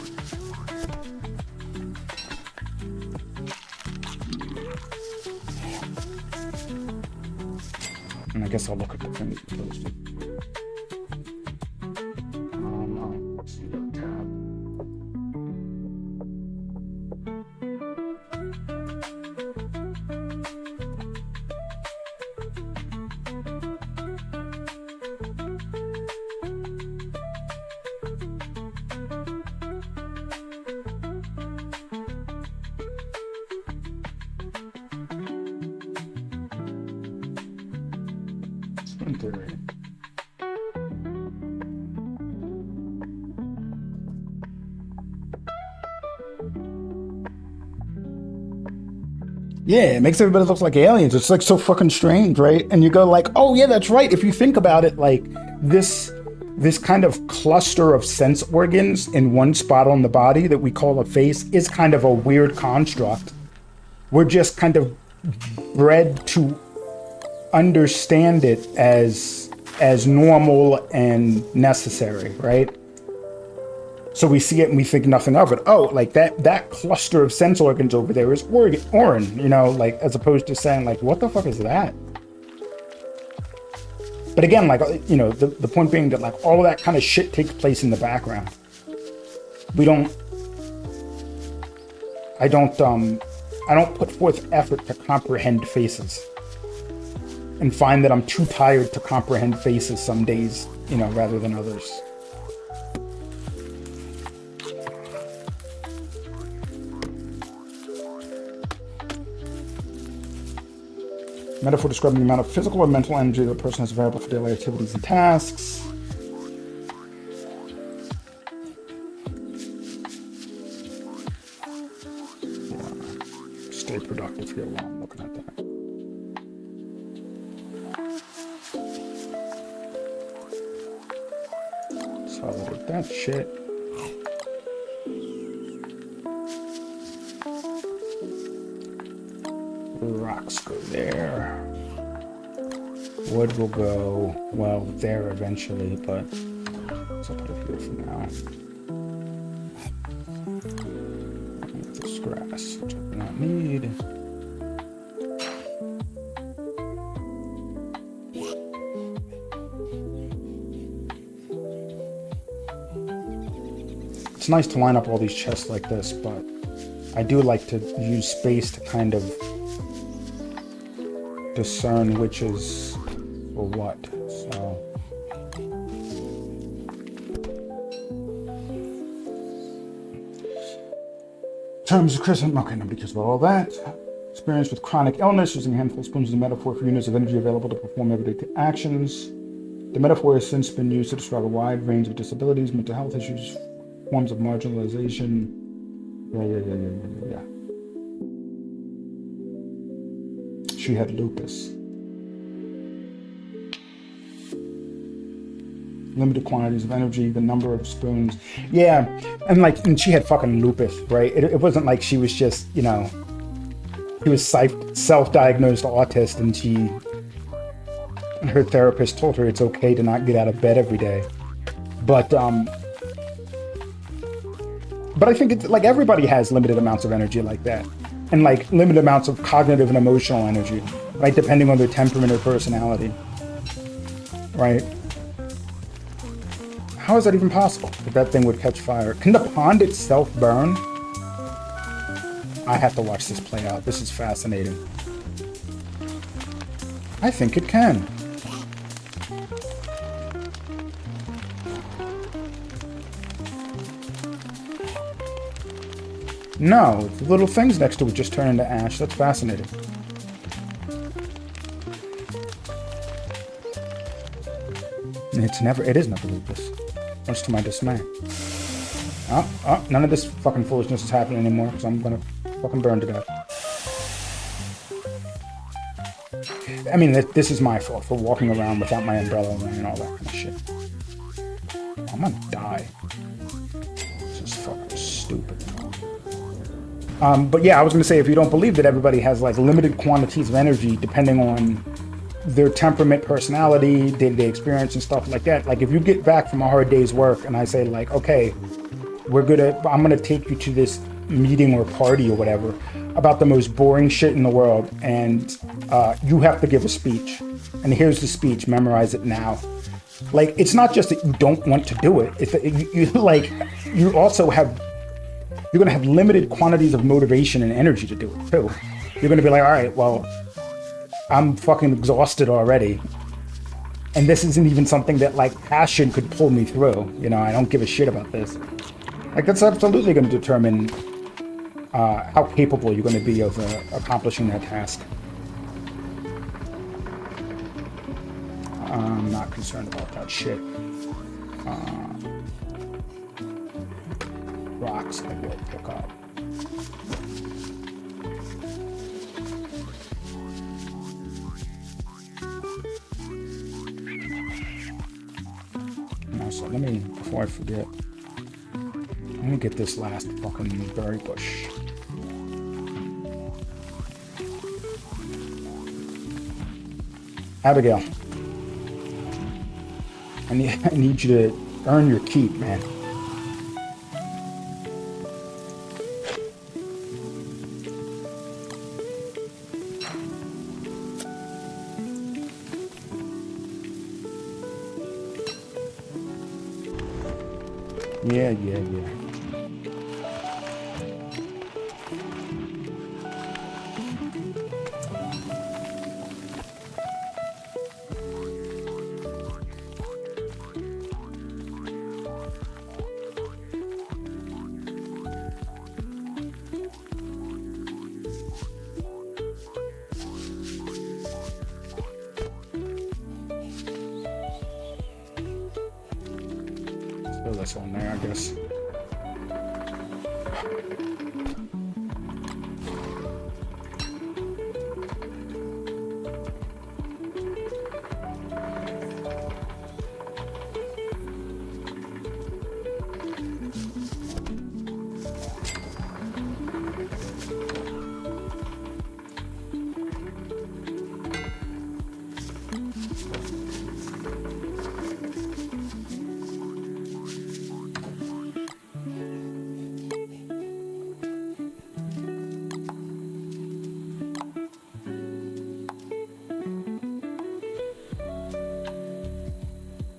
And I guess I'll look at the thing that you posted. Let's see the tab. Yeah, it makes everybody look like aliens. It's like so fucking strange, right? And you go like, oh yeah, that's right. If you think about it, like this kind of cluster of sense organs in one spot on the body that we call a face is kind of a weird construct. We're just kind of bred to understand it as normal and necessary, right? So we see it and we think nothing of it. Oh, like that cluster of sense organs over there is orange, you know, like as opposed to saying like, what the fuck is that? But again, like, you know, the point being that like all of that kind of shit takes place in the background. I don't put forth effort to comprehend faces and find that I'm too tired to comprehend faces some days, you know, rather than others. Metaphor describing the amount of physical or mental energy that a person has available for daily activities and tasks. Yeah. Stay productive here while I'm looking at that. Solidate that shit. Rocks go there. Wood will go, well, there eventually, but let's put it here for now. This grass, which I do not need. It's nice to line up all these chests like this, but I do like to use space to kind of discern which is for what. So terms of Chris, okay, nobody cares about all that. Experience with chronic illness, using a handful of spoons as a metaphor for units of energy available to perform everyday actions. The metaphor has since been used to describe a wide range of disabilities, mental health issues, forms of marginalization. Yeah. She had lupus. Limited quantities of energy, the number of spoons. Yeah, and she had fucking lupus, right? It wasn't like she was just, she was self-diagnosed autist, and her therapist told her it's okay to not get out of bed every day. But I think it's like everybody has limited amounts of energy like that. And like limited amounts of cognitive and emotional energy, right? Depending on their temperament or personality, right? How is that even possible that thing would catch fire? Can the pond itself burn? I have to watch this play out. This is fascinating. I think it can. No, the little things next to it just turn into ash. That's fascinating. It is never lupus. Much to my dismay. Oh, none of this fucking foolishness is happening anymore, because I'm gonna fucking burn to death. I mean, this is my fault for walking around without my umbrella and all that kind of shit. I'm gonna die. This is fucking stupid. But yeah, I was going to say, if you don't believe that everybody has like limited quantities of energy depending on their temperament, personality, day-to-day experience and stuff like that. Like if you get back from a hard day's work and I say like, okay, I'm going to take you to this meeting or party or whatever about the most boring shit in the world, and you have to give a speech. And here's the speech, memorize it now. Like, it's not just that you don't want to do it. It's that you also have, you're going to have limited quantities of motivation and energy to do it too. You're going to be like, all right, well, I'm fucking exhausted already. And this isn't even something that like passion could pull me through. I don't give a shit about this. Like, that's absolutely going to determine how capable you're going to be of accomplishing that task. I'm not concerned about that shit. Rocks I will pick up. Also, before I forget, let me get this last fucking berry bush. Abigail, I need you to earn your keep, man. Yeah. this on there, I guess.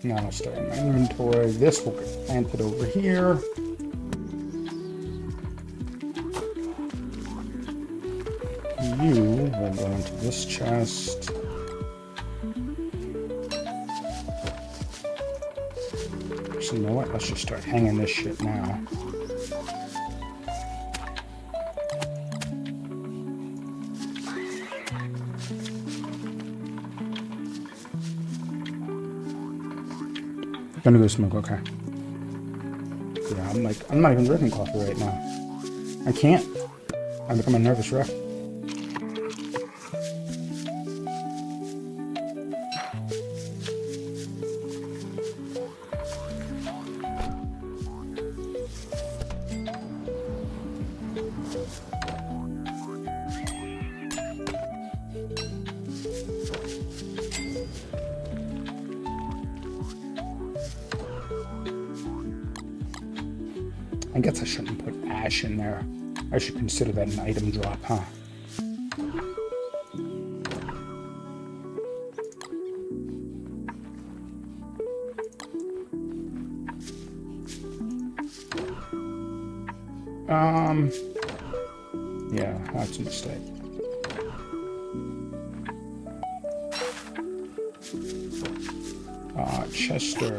Now I'll start in my inventory. This will get planted over here. You will go into this chest. So you know what? Let's just start hanging this shit now. Gonna go smoke, okay. Yeah, I'm not even drinking coffee right now. I can't. I become a nervous wreck. I guess I shouldn't put ash in there. I should consider that an item drop, huh? Yeah, that's a mistake. Chester,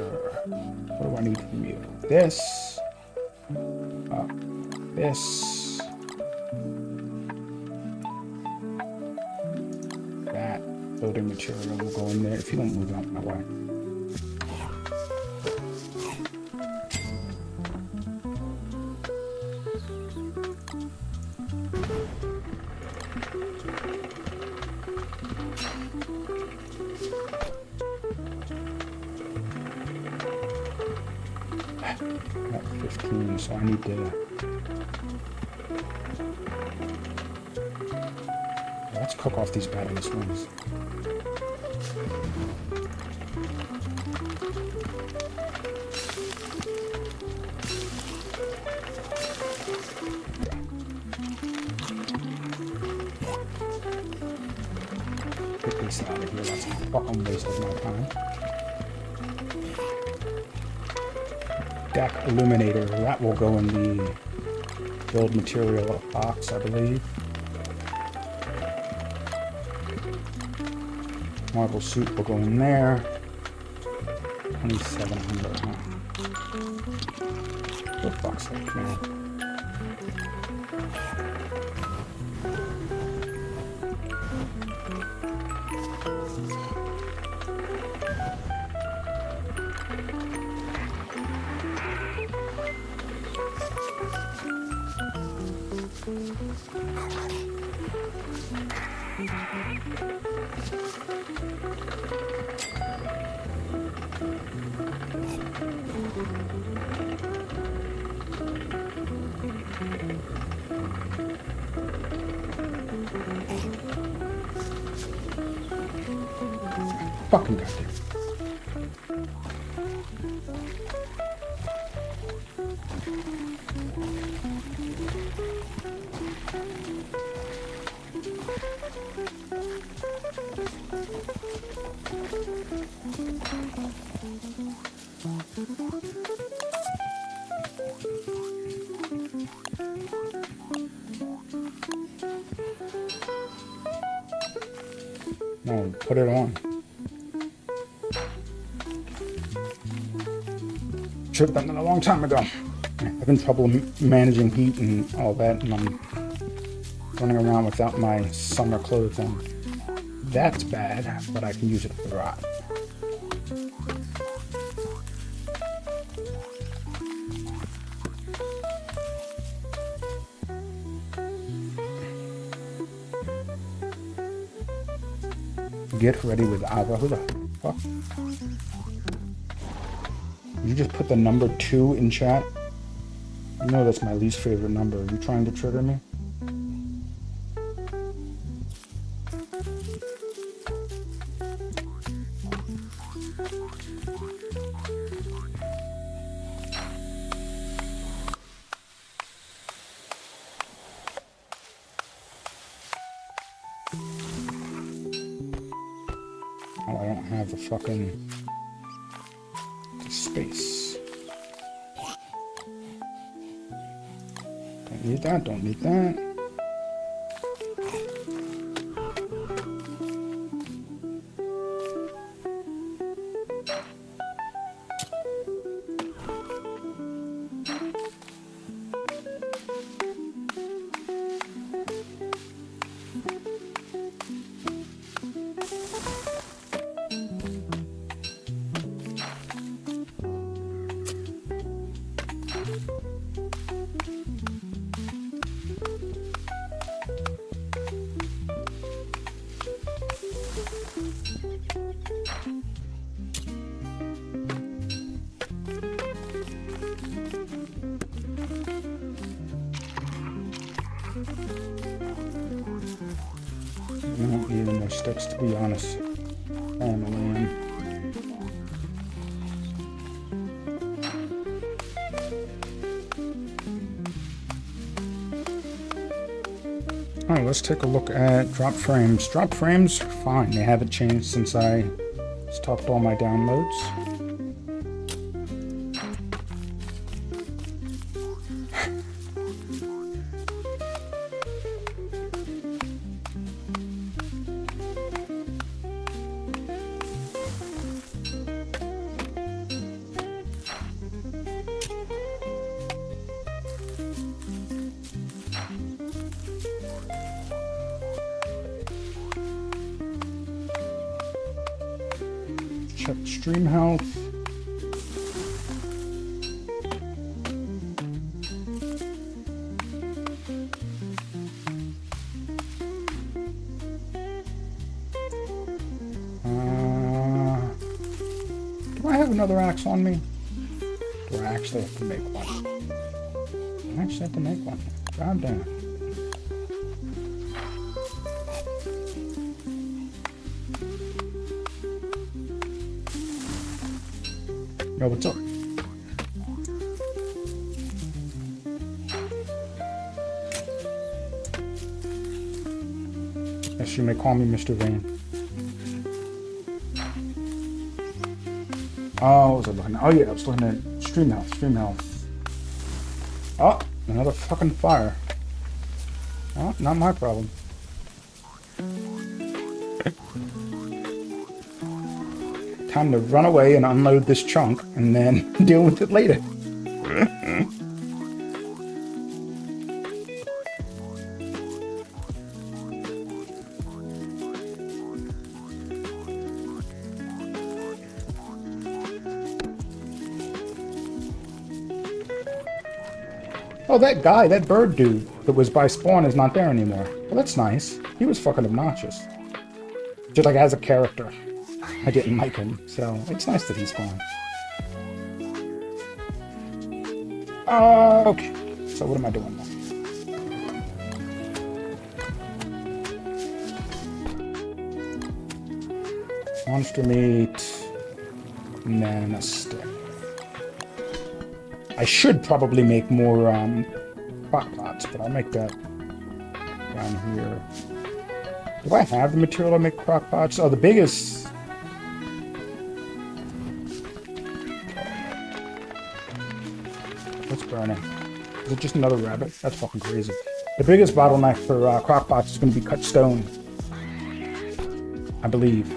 what do I need from you? This. This. That building material will go in there if you don't move out my way. Got 15, so I need to... Let's cook off these battery swings. Get this out of here, that's a fucking waste of my time. Deck illuminator, that will go in the build material box, I believe. Marble suit will go in there. 2,700, huh? For fuck's sake, man. Fucking goddamn. No, put it on. Should have done that a long time ago. I'm having trouble managing heat and all that, and I'm running around without my summer clothes on. That's bad, but I can use it for the rot. get ready with Ava. Who the fuck? You just put the number 2 in chat? You know that's my least favorite number. Are you trying to trigger me? Oh, I don't have the fucking space. Don't need that, don't need that. I don't need any more sticks, to be honest. Family. Alright, let's take a look at drop frames. Drop frames, fine. They haven't changed since I stopped all my downloads. Check stream health. Do I have another axe on me? Do I actually have to make one? I actually have to make one. God damn. Yo, what's up? Yes, you may call me Mr. Vane. Oh, what was I looking at? Oh yeah, I was looking at stream health, stream health. Oh, another fucking fire. Oh, not my problem. Time to run away and unload this chunk and then deal with it later. Oh, that guy, that bird dude that was by spawn is not there anymore. Well, that's nice. He was fucking obnoxious. Just like as a character. I didn't like him, so it's nice that he's gone. Okay, so what am I doing now? Monster meat, and then a stick. I should probably make more crock pots, but I'll make that down here. Do I have the material to make crock pots? Oh, the biggest... What's burning? Is it just another rabbit? That's fucking crazy. The biggest bottleneck for crock pots is going to be cut stone. I believe.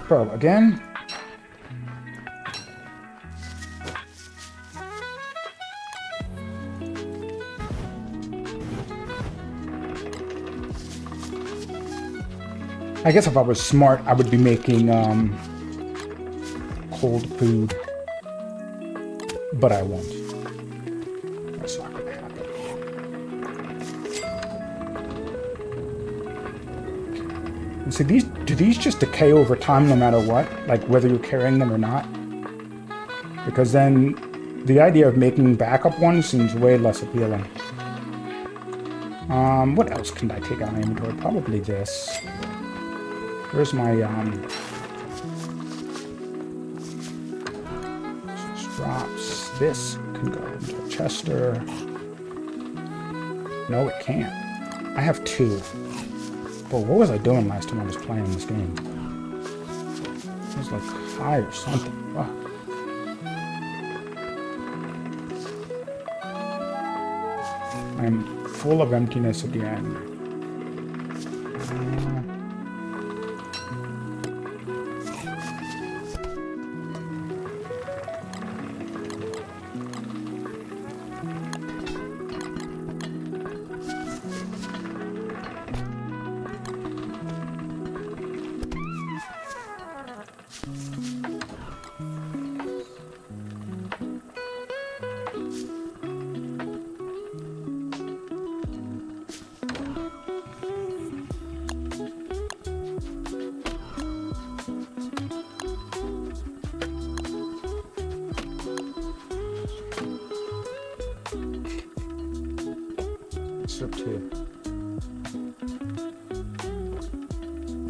Bro, again? I guess if I was smart, I would be making cold food, but I won't. That's not gonna happen. And so do these just decay over time no matter what? Like whether you're carrying them or not? Because then the idea of making backup ones seems way less appealing. What else can I take out of my inventory? Probably this. Where's my, drops. This can go into a Chester. No, it can't. I have 2. But what was I doing last time I was playing this game? It was like high or something. Fuck. I'm full of emptiness again.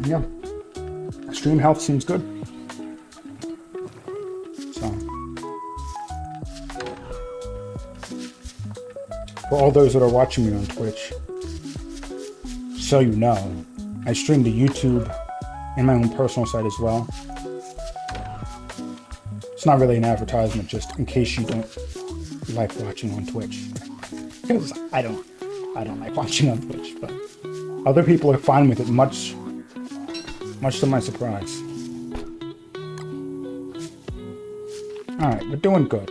Yeah, stream health seems good. So, for all those that are watching me on Twitch, so you know, I stream to YouTube and my own personal site as well. It's not really an advertisement, just in case you don't like watching on Twitch, because I don't like watching on Twitch, but other people are fine with it, much to my surprise. Alright, we're doing good.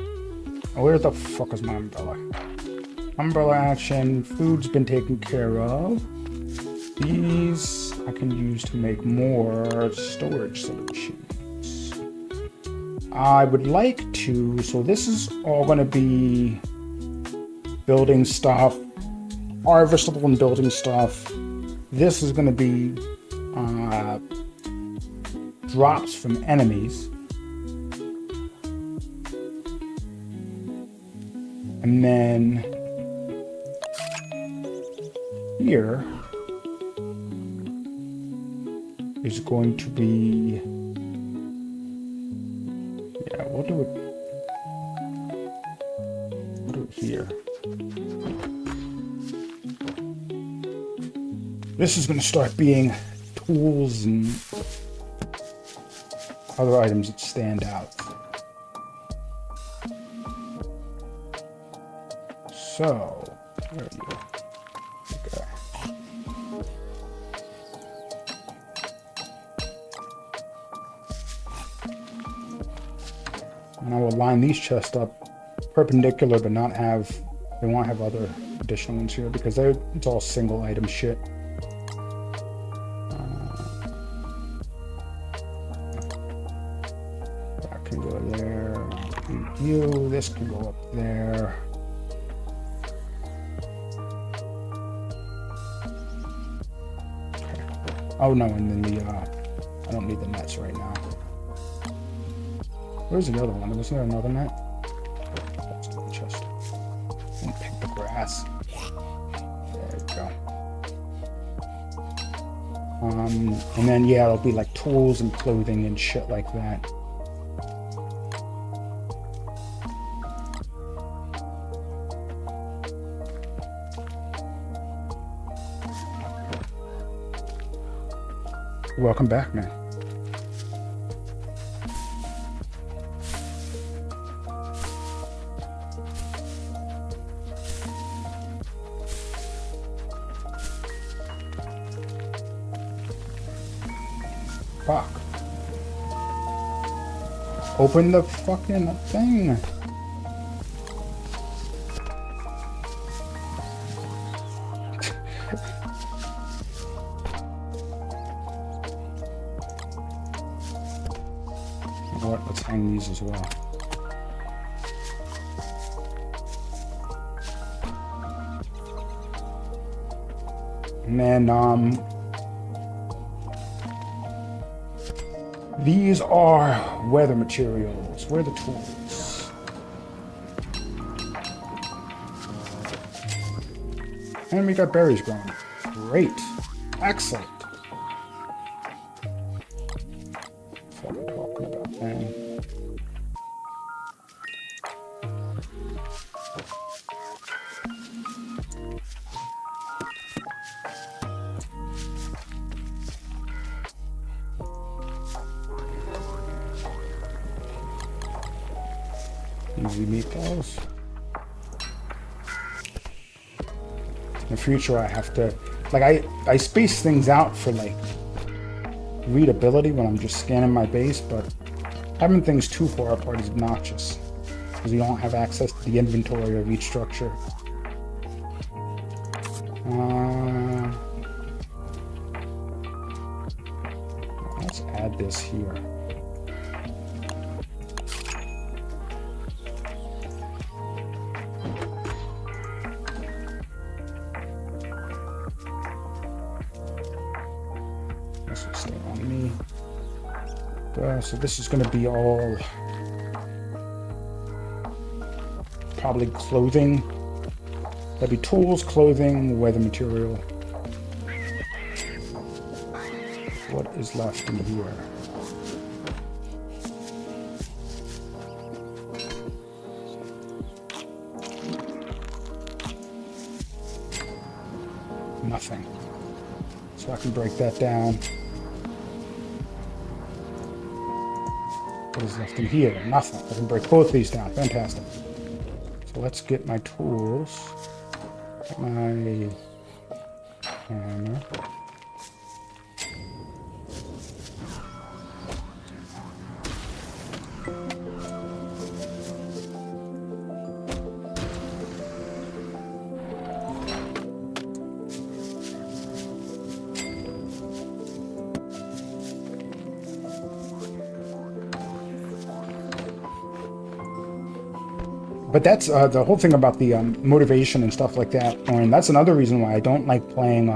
Where the fuck is my umbrella? Umbrella action, food's been taken care of. These I can use to make more storage solutions. I would like to, so this is all gonna be building stuff, harvestable and building stuff. This is gonna be drops from enemies. And then here is going to be, yeah, we'll do it here. This is going to start being tools and other items that stand out. So, where are you? Okay. And I will line these chests up perpendicular, but not have, they won't have other additional ones here because it's all single item shit. That can go there. You, this can go up there. Oh no, and then the, I don't need the nets right now. Where's the other one? Was there another net? That's the chest. And pick the grass. There we go. And then, yeah, it'll be like tools and clothing and shit like that. Welcome back, man. Fuck. Open the fucking thing. let's hang these as well. And then these are weather materials. Where are the tools? And we got berries growing. Great. Excellent. That's what I'm talking about, man. Easy meatballs. In the future, I have to, like, I space things out for, like, readability when I'm just scanning my base, but having things too far apart is obnoxious because you don't have access to the inventory of each structure. Let's add this here. This will stay on me. So this is going to be all probably clothing. That'd be tools, clothing, weather material. What is left in here? Nothing. So I can break that down. What is left in here? Nothing. I can break both these down. Fantastic. So let's get my tools. Get my hammer. But that's the whole thing about the motivation and stuff like that. And that's another reason why I don't like playing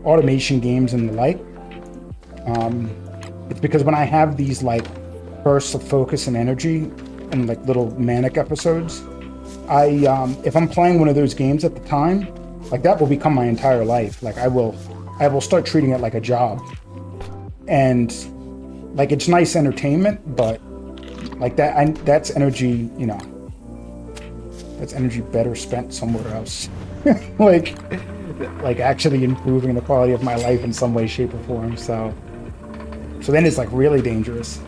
automation games and the like. It's because when I have these like bursts of focus and energy and like little manic episodes, if I'm playing one of those games at the time, like that will become my entire life. Like I will start treating it like a job. And like it's nice entertainment, but like that's energy, you know, that's energy better spent somewhere else. like actually improving the quality of my life in some way, shape, or form. So then it's like really dangerous.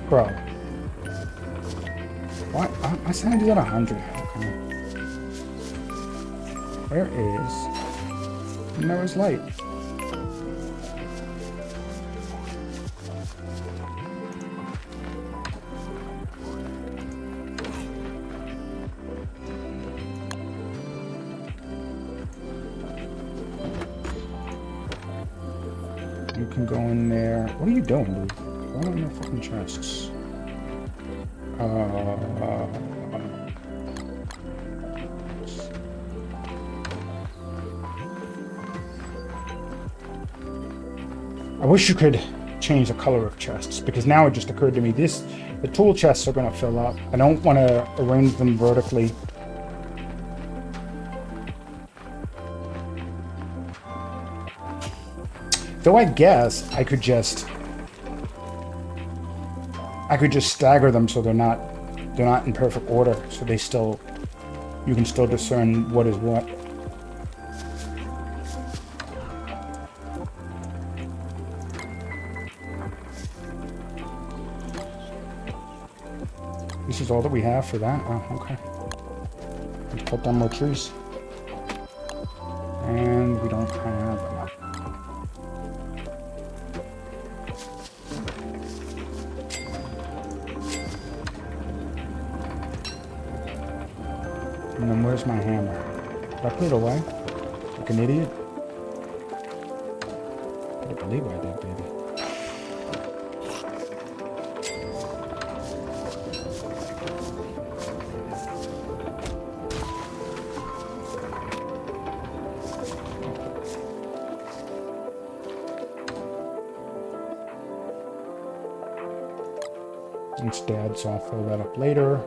Bro. What? My sanity's at 100. Okay. Where is... There is light. You can go in there. What are you doing, dude? Why don't you fucking chests? I wish you could change the color of chests, because now it just occurred to me the tool chests are going to fill up. I don't want to arrange them vertically. Though I guess I could just stagger them so they're not in perfect order, so you can still discern what is what. This is all that we have for that? Oh, okay. Let's put down more trees. And we don't have enough. And then where's my hammer? Did I put it away? Like an idiot? I believe I did, baby. Instead, so I'll fill that up later.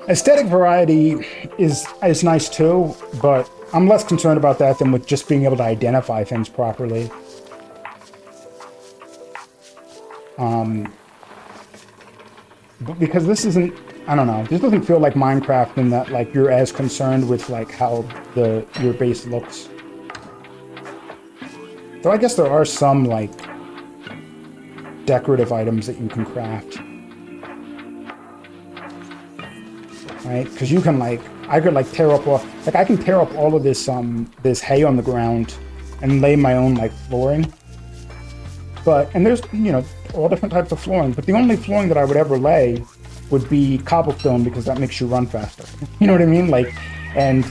Aesthetic variety is nice too, but I'm less concerned about that than with just being able to identify things properly. But because this isn't, I don't know, this doesn't feel like Minecraft in that like you're as concerned with like how your base looks. Though I guess there are some like decorative items that you can craft. Right? Because you can like, I could like tear up all, like I can tear up all of this this hay on the ground and lay my own like flooring. But, and there's, you know, all different types of flooring, but the only flooring that I would ever lay would be cobblestone because that makes you run faster. You know what I mean? Like, and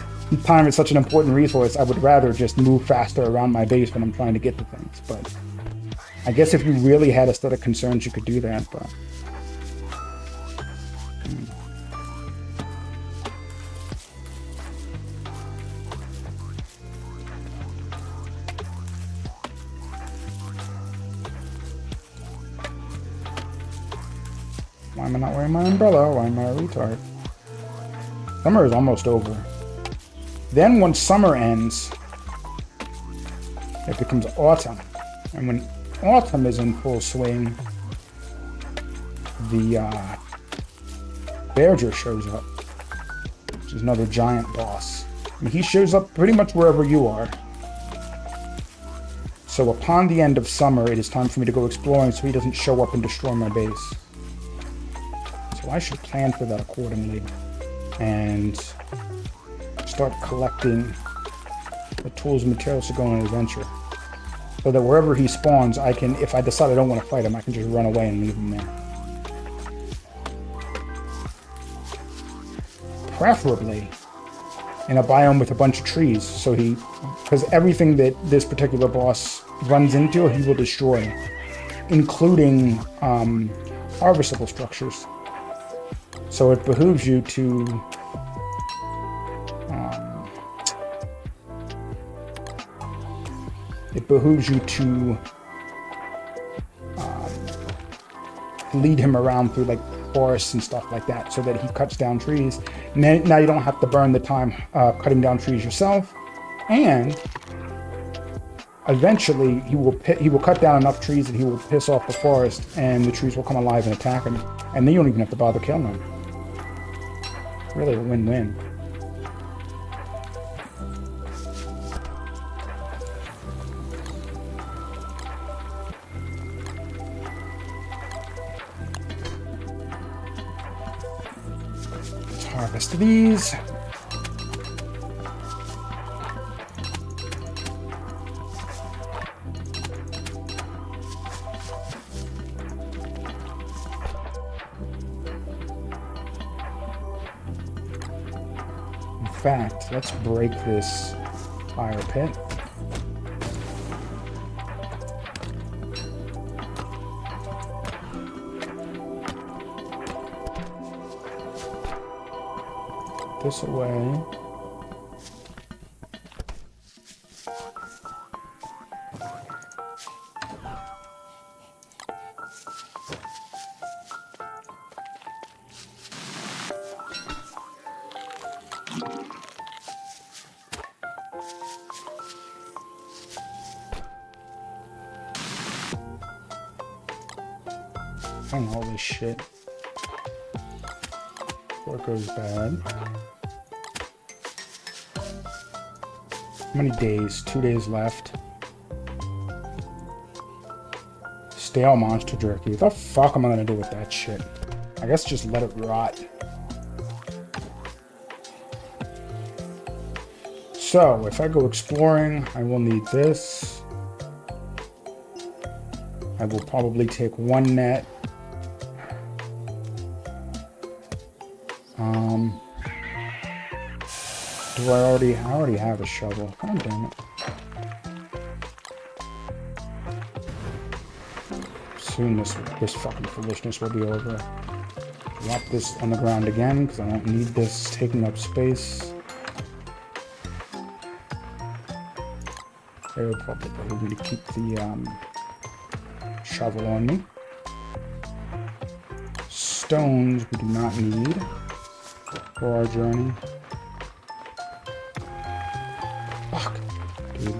time is such an important resource. I would rather just move faster around my base when I'm trying to get to things. But I guess if you really had aesthetic concerns, you could do that, but. Why am I not wearing my umbrella? Why am I a retard? Summer is almost over. Then once summer ends, it becomes autumn. And when autumn is in full swing, the Bearger shows up, which is another giant boss. And he shows up pretty much wherever you are. So upon the end of summer, it is time for me to go exploring so he doesn't show up and destroy my base. So I should plan for that accordingly and start collecting the tools and materials to go on an adventure. So that wherever he spawns, I can, if I decide I don't want to fight him, I can just run away and leave him there. Preferably in a biome with a bunch of trees, so because everything that this particular boss runs into, he will destroy, including harvestable structures. So it behooves you to lead him around through like forests and stuff like that, so that he cuts down trees. Now you don't have to burn the time cutting down trees yourself, and eventually he will cut down enough trees that he will piss off the forest, and the trees will come alive and attack him, and then you don't even have to bother killing them. Really a win-win. Let's harvest these. In fact, let's break this fire pit. Put this away. Hang all this shit before it goes bad. How many days? 2 days left. Stale monster jerky. What the fuck am I gonna do with that shit? I guess just let it rot. So, if I go exploring, I will need this. I will probably take one net. Do I already have a shovel. God damn it. Soon this fucking foolishness will be over. Drop this on the ground again, because I don't need this taking up space. They would probably need to keep the shovel on me. Stones we do not need for our journey. Fuck, dude.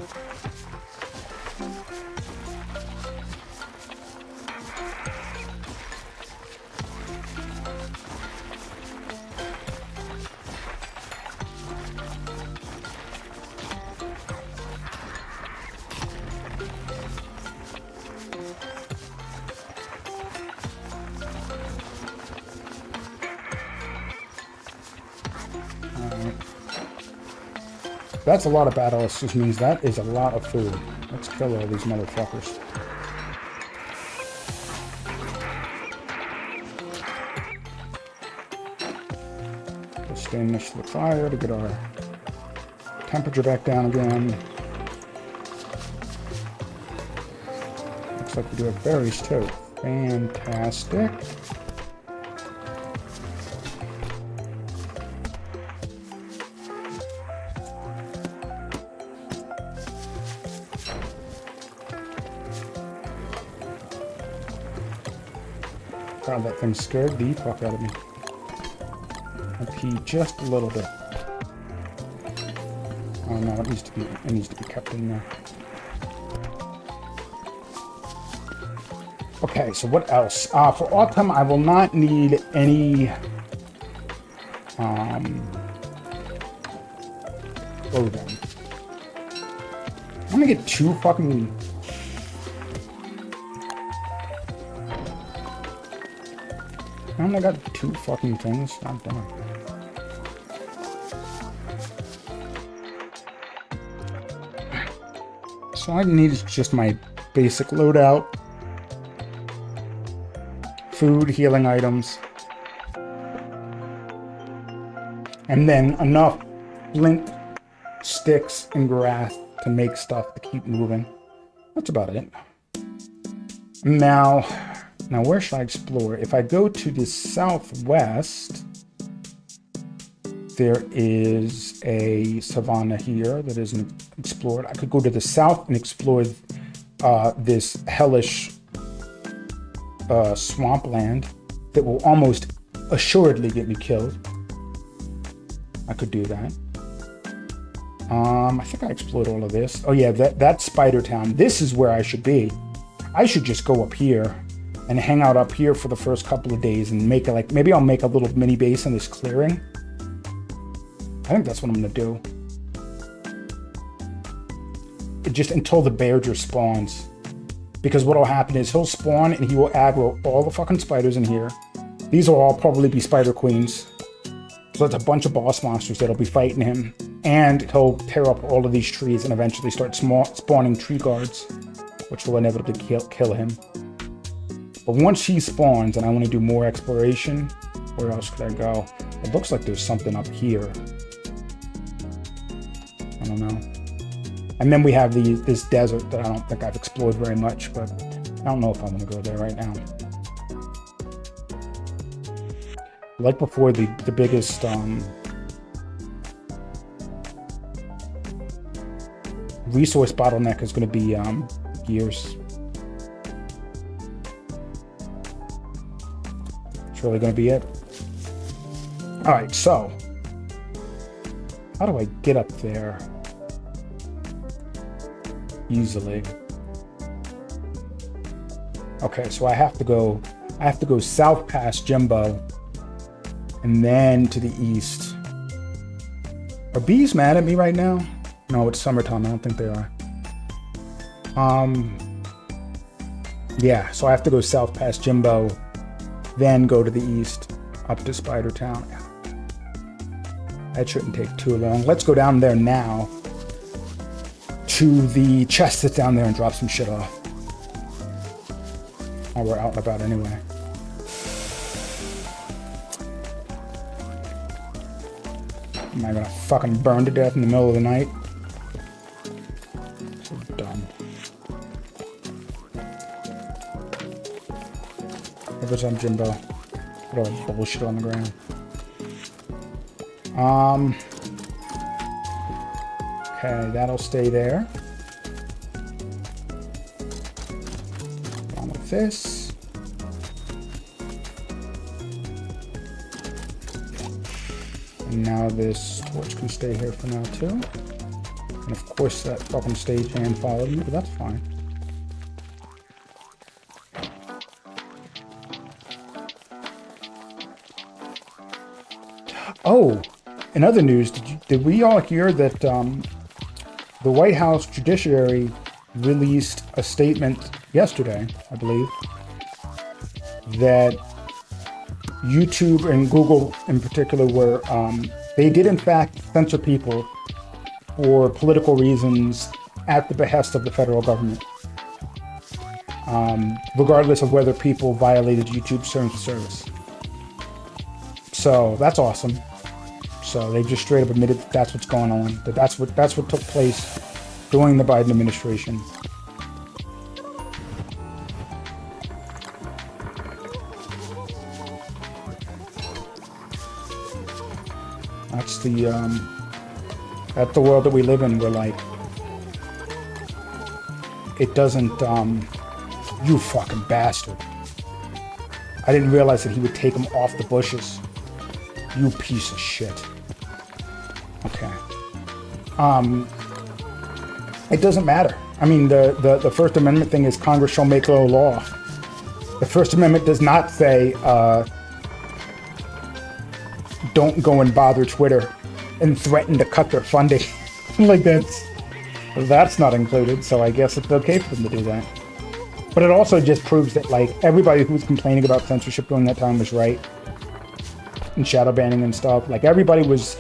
That's a lot of battles, which means that is a lot of food. Let's kill all these motherfuckers. Let's extinguish the fire to get our temperature back down again. Looks like we do have berries too. Fantastic. God, that thing scared the fuck out of me. I peed just a little bit. Oh no, it needs to be kept in there. Okay, so what else? For autumn, I will not need any clothing. I'm gonna get two fucking. I only got two fucking things. God damn. So all I need is just my basic loadout. Food, healing items. And then enough flint, sticks, and grass to make stuff to keep moving. That's about it. Now where should I explore? If I go to the southwest, there is a savanna here that isn't explored. I could go to the south and explore this hellish swampland that will almost assuredly get me killed. I could do that. I think I explored all of this. Oh yeah, that's Spider Town. This is where I should be. I should just go up here and hang out up here for the first couple of days and make it like, maybe I'll make a little mini base in this clearing. I think that's what I'm gonna do. Just until the bear just spawns. Because what'll happen is he'll spawn and he will aggro all the fucking spiders in here. These will all probably be spider queens. So that's a bunch of boss monsters that'll be fighting him. And he'll tear up all of these trees and eventually start spawning tree guards, which will inevitably kill him. But once he spawns and I want to do more exploration, where else could I go? It looks like there's something up here. I don't know. And then we have this desert that I don't think I've explored very much, but I don't know if I want to go there right now. Like before, the biggest resource bottleneck is going to be gears. It's really going to be it. All right, so how do I get up there easily? Okay, so I have to go south past Jimbo and then to the east. Are bees mad at me right now? No, it's summertime. I don't think they are. Yeah, so I have to go south past Jimbo, then go to the east up to Spider Town. That shouldn't take too long. Let's go down there now to the chest that's down there and drop some shit off. Oh, we're out and about anyway. Am I gonna fucking burn to death in the middle of the night? So dumb. What's up, Jimbo? Put all that bullshit on the ground. Okay, that'll stay there. On with this. And now this torch can stay here for now too. And of course that fucking stagehand followed me, but that's fine. Oh, in other news, did we all hear that the White House Judiciary released a statement yesterday, I believe, that YouTube and Google in particular were, they did in fact censor people for political reasons at the behest of the federal government, regardless of whether people violated YouTube's terms of service. So that's awesome. So they just straight up admitted that that's what's going on, that that's what took place during the Biden administration. That's the world that we live in, where like it doesn't you fucking bastard. I didn't realize that he would take him off the bushes. You piece of shit. Okay. It doesn't matter. I mean, the First Amendment thing is Congress shall make no law. The First Amendment does not say don't go and bother Twitter and threaten to cut their funding. Like that's not included, so I guess it's okay for them to do that. But it also just proves that like everybody who was complaining about censorship during that time was right. And shadow banning and stuff. Like everybody was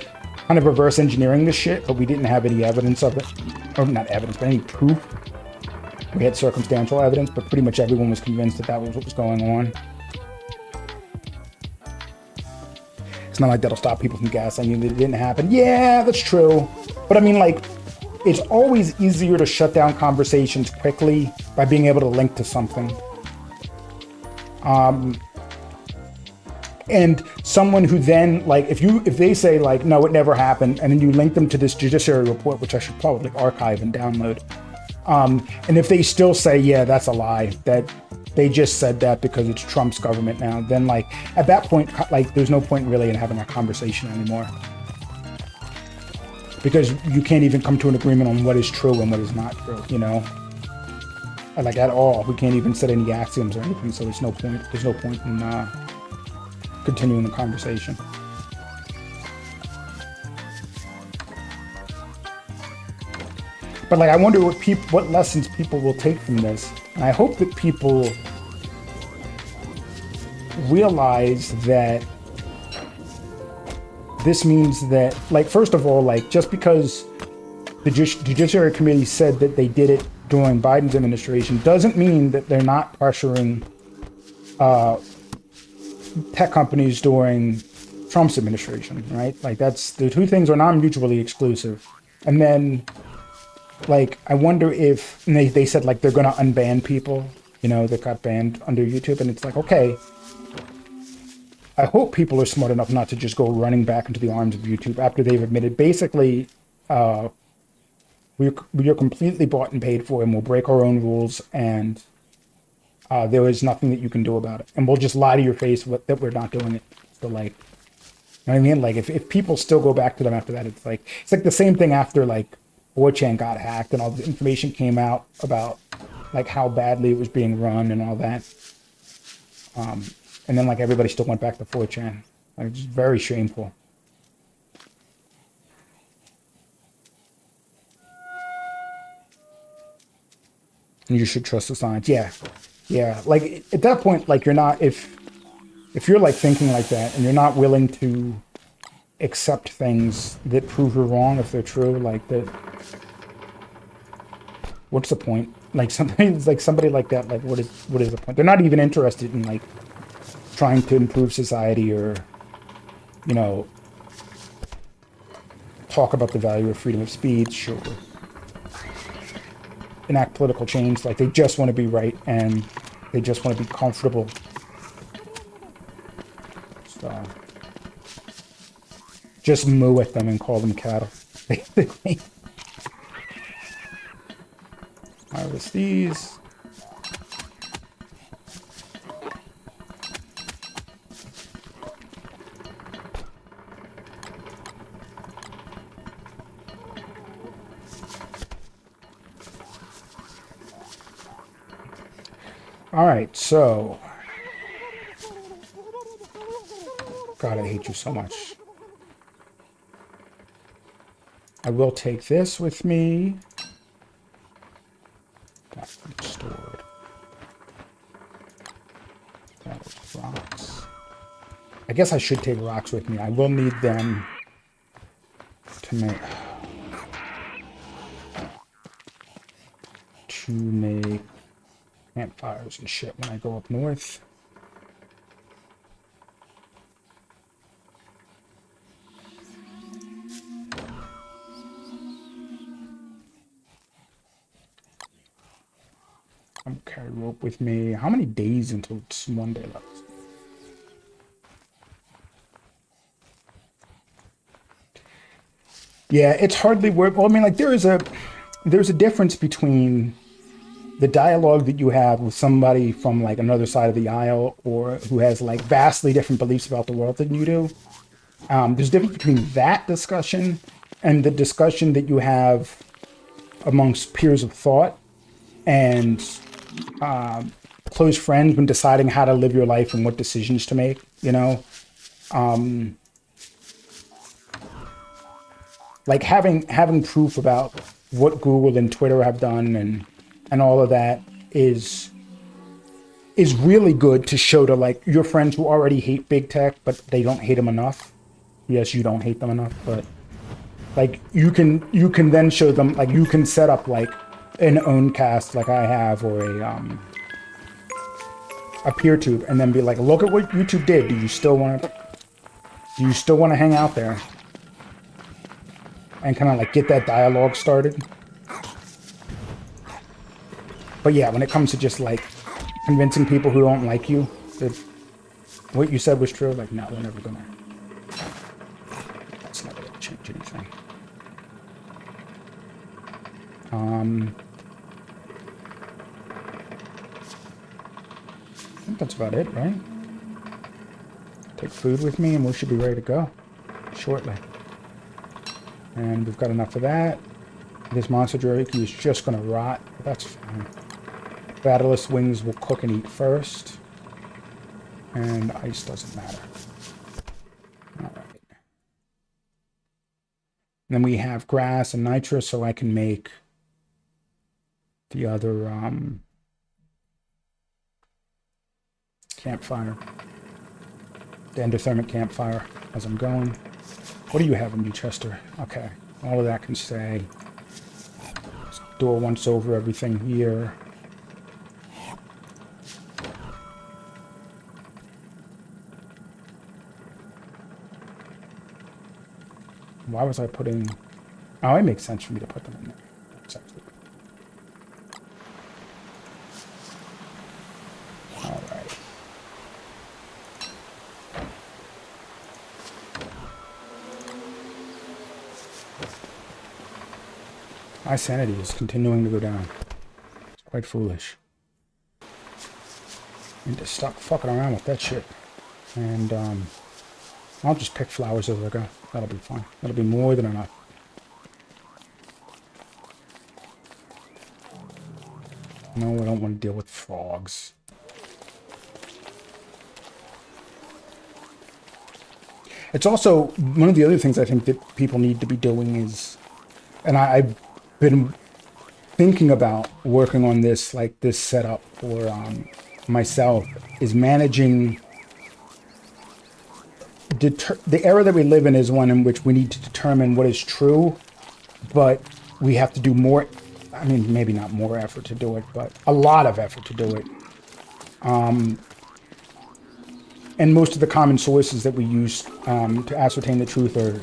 kind of reverse engineering this shit, but we didn't have any evidence of it. Or not evidence, but any proof. We had circumstantial evidence, but pretty much everyone was convinced that that was what was going on. It's not like that'll stop people from gaslighting that it didn't happen. Yeah, that's true. But I mean, like, it's always easier to shut down conversations quickly by being able to link to something. And someone who then, like, if they say, like, no, it never happened, and then you link them to this judiciary report, which I should probably archive and download. And if they still say, yeah, that's a lie, that they just said that because it's Trump's government now, then, like, at that point, like, there's no point really in having a conversation anymore. Because you can't even come to an agreement on what is true and what is not true, you know? Like, at all. We can't even set any axioms or anything, so there's no point in, continuing the conversation. But like, I wonder what lessons people will take from this. And I hope that people realize that this means that, like, first of all, like, just because the Judiciary Committee said that they did it during Biden's administration doesn't mean that they're not pressuring tech companies during Trump's administration, right? Like, the two things are not mutually exclusive. And then, like, I wonder if, and they said, like, they're going to unban people, you know, that got banned under YouTube. And it's like, okay, I hope people are smart enough not to just go running back into the arms of YouTube after they've admitted, basically, we are completely bought and paid for, and we'll break our own rules, and there is nothing that you can do about it. And we'll just lie to your face that we're not doing it. So, like, you know what I mean? Like, if people still go back to them after that, it's like the same thing after, like, 4chan got hacked and all the information came out about, like, how badly it was being run and all that. And then, like, everybody still went back to 4chan. Like, it's very shameful. And you should trust the science. Yeah. Yeah, like, at that point, like, you're not, if you're, like, thinking like that and you're not willing to accept things that prove you're wrong if they're true, like, that, what's the point? Like, somebody like that, like, what is the point? They're not even interested in, like, trying to improve society or, you know, talk about the value of freedom of speech or enact political change. Like, they just want to be right and they just want to be comfortable. So just moo at them and call them cattle, basically. Harvest these. All right, so God, I hate you so much. I will take this with me. That stored. That is rocks. I guess I should take rocks with me. I will need them to make campfires and shit when I go up north. I'm gonna carry rope with me. How many days until it's 1 day left? Yeah, it's hardly worth. Well, I mean, like there's a difference between the dialogue that you have with somebody from like another side of the aisle or who has like vastly different beliefs about the world than you do. There's a difference between that discussion and the discussion that you have amongst peers of thought and close friends when deciding how to live your life and what decisions to make, you know? Like having proof about what Google and Twitter have done and all of that is really good to show to like your friends who already hate big tech, but they don't hate them enough. Yes, you don't hate them enough, but like you can then show them, like you can set up like an own cast like I have or a PeerTube and then be like, look at what YouTube did. Do you still want to hang out there? And kind of like get that dialogue started. But yeah, when it comes to just like convincing people who don't like you that what you said was true, like no, they're never gonna. That's never gonna change anything. I think that's about it, right? Take food with me and we should be ready to go shortly. And we've got enough of that. This monster jerky is just going to rot, but that's fine. Battleless wings will cook and eat first. And ice doesn't matter. All right. And then we have grass and nitrous, so I can make the other campfire. The endothermic campfire as I'm going. What do you have in you, Chester? Okay, all of that can stay. Let's do a once over everything here. Why was I putting... Oh, it makes sense for me to put them in there. Exactly. All right. My sanity is continuing to go down. It's quite foolish. I need to stop fucking around with that shit. And I'll just pick flowers as I go. That'll be fine. That'll be more than enough. No, I don't want to deal with frogs. It's also one of the other things I think that people need to be doing is, and I've been thinking about working on this, like this setup for myself, is managing the era that we live in is one in which we need to determine what is true, but we have to do more, I mean, maybe not more effort to do it, but a lot of effort to do it. And most of the common sources that we use to ascertain the truth are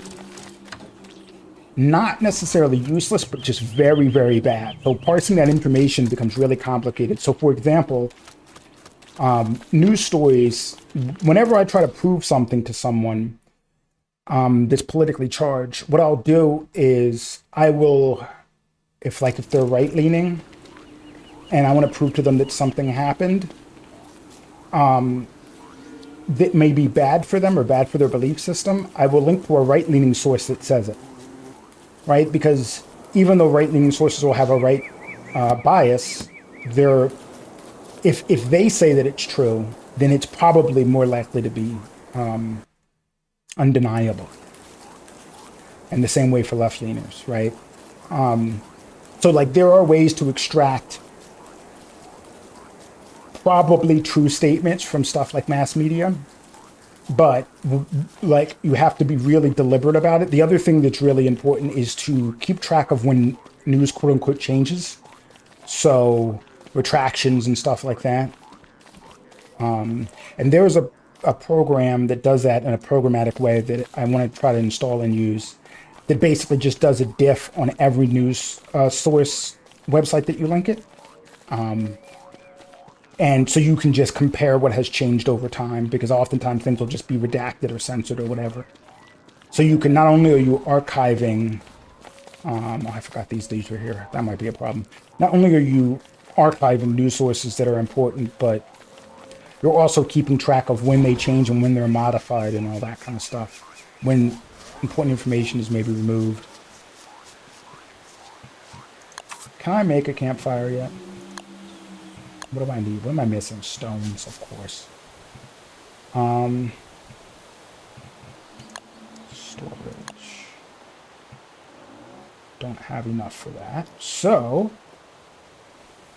not necessarily useless, but just very, very bad. So parsing that information becomes really complicated. So for example, news stories, whenever I try to prove something to someone that's politically charged, what I'll do is I will, if they're right leaning and I want to prove to them that something happened that may be bad for them or bad for their belief system, I will link to a right leaning source that says it, right? Because even though right leaning sources will have a right bias, they're, if they say that it's true, then it's probably more likely to be undeniable. And the same way for left leaners, right? So like there are ways to extract probably true statements from stuff like mass media, but like you have to be really deliberate about it. The other thing that's really important is to keep track of when news quote unquote changes. So retractions and stuff like that. And there's a program that does that in a programmatic way that I want to try to install and use that basically just does a diff on every news source website that you link it. And so you can just compare what has changed over time, because oftentimes things will just be redacted or censored or whatever. So you can, not only are you archiving, oh, I forgot these were here. That might be a problem. Not only are you archiving news sources that are important, but you're also keeping track of when they change and when they're modified and all that kind of stuff. When important information is maybe removed. Can I make a campfire yet? What do I need? What am I missing? Stones, of course. Storage. Don't have enough for that. So,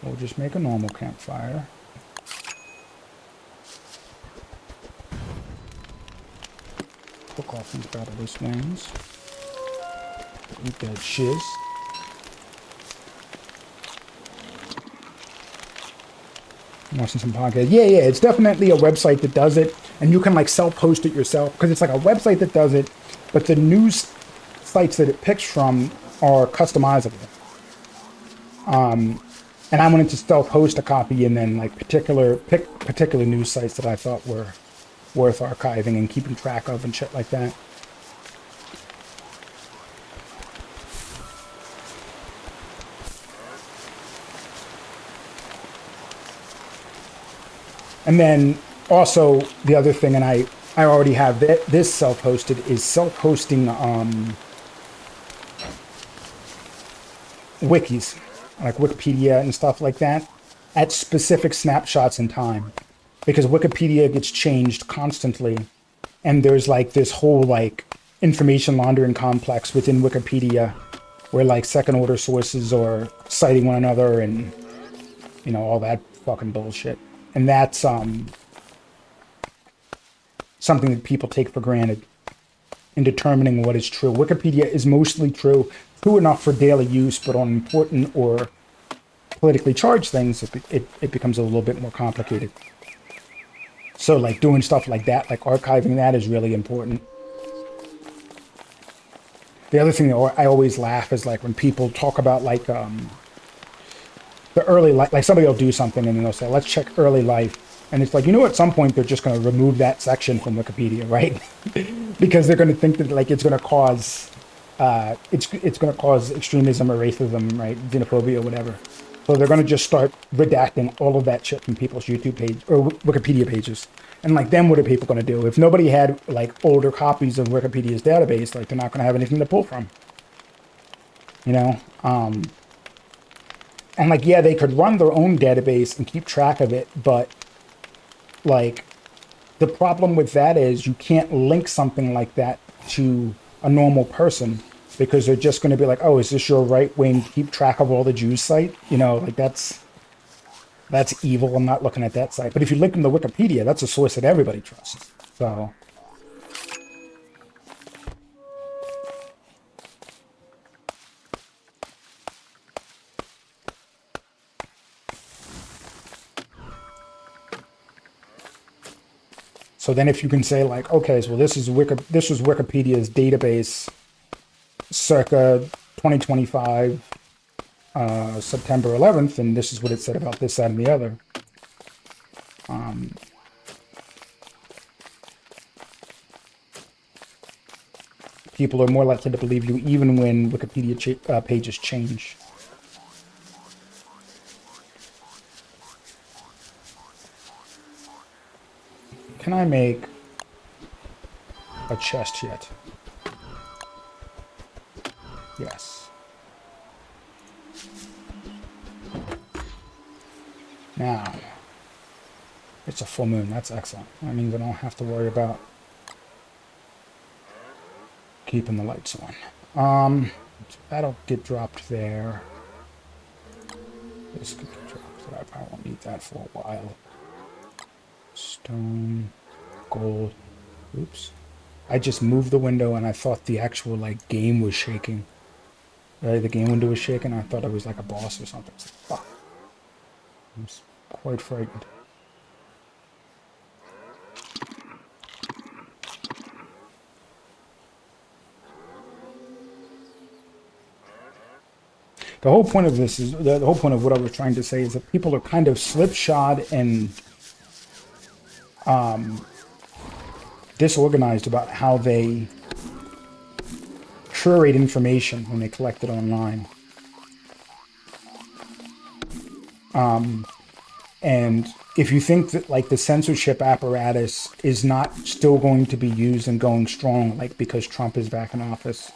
we'll just make a normal campfire. Cook off these battery swings. Eat that shiz. Watching some podcasts. Yeah, it's definitely a website that does it, and you can like self-host it yourself, because it's like a website that does it, but the news sites that it picks from are customizable. And I wanted to self-host a copy and then like pick particular news sites that I thought were worth archiving and keeping track of and shit like that. And then also the other thing, and I already have this self-hosted, is self-hosting wikis, like Wikipedia and stuff like that, at specific snapshots in time. Because Wikipedia gets changed constantly, and there's like this whole like information laundering complex within Wikipedia where like second order sources are citing one another and, you know, all that fucking bullshit. And that's something that people take for granted in determining what is true. Wikipedia is mostly true enough for daily use, but on important or politically charged things, it becomes a little bit more complicated. So like doing stuff like that, like archiving that, is really important. The other thing that I always laugh is like when people talk about like the early life, like somebody will do something and then they'll say, let's check early life. And it's like, you know, at some point they're just going to remove that section from Wikipedia, right? Because they're going to think that like it's going to cause, it's going to cause extremism or racism, right? Xenophobia or whatever. So they're going to just start redacting all of that shit from people's YouTube page or Wikipedia pages. And like, then what are people going to do? If nobody had like older copies of Wikipedia's database, like they're not going to have anything to pull from, you know? And like, yeah, they could run their own database and keep track of it, but like the problem with that is you can't link something like that to a normal person, because they're just going to be like, oh, is this your right wing keep track of all the Jews site? You know, like that's evil. I'm not looking at that site. But if you link them to Wikipedia, that's a source that everybody trusts. So then if you can say like, okay, so this was Wikipedia's database circa 2025, September 11th, and this is what it said about this, that, and the other. People are more likely to believe you even when Wikipedia pages change. Can I make a chest yet? Yes. Now, it's a full moon. That's excellent. That means I don't have to worry about keeping the lights on. So that'll get dropped there. This could get dropped there. I won't need that for a while. Stone, gold. Oops. I just moved the window and I thought the actual game was shaking. Right, the game window was shaking. I thought it was like a boss or something. Like, fuck. I was quite frightened. The whole point of this is the whole point of what I was trying to say is that people are kind of slipshod and disorganized about how they curate information when they collect it online. And if you think that the censorship apparatus is not still going to be used and going strong, because Trump is back in office,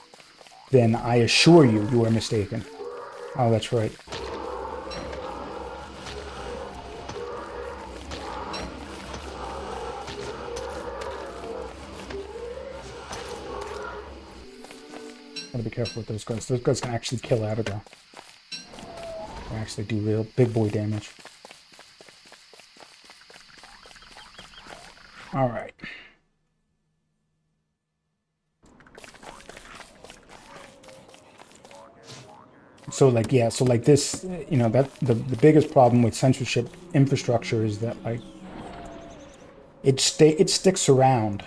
then I assure you, you are mistaken. Oh, that's right. Gotta be careful with those guys. Those guys can actually kill aggro. They actually do real big boy damage. All right. So this, that the biggest problem with censorship infrastructure is that it sticks around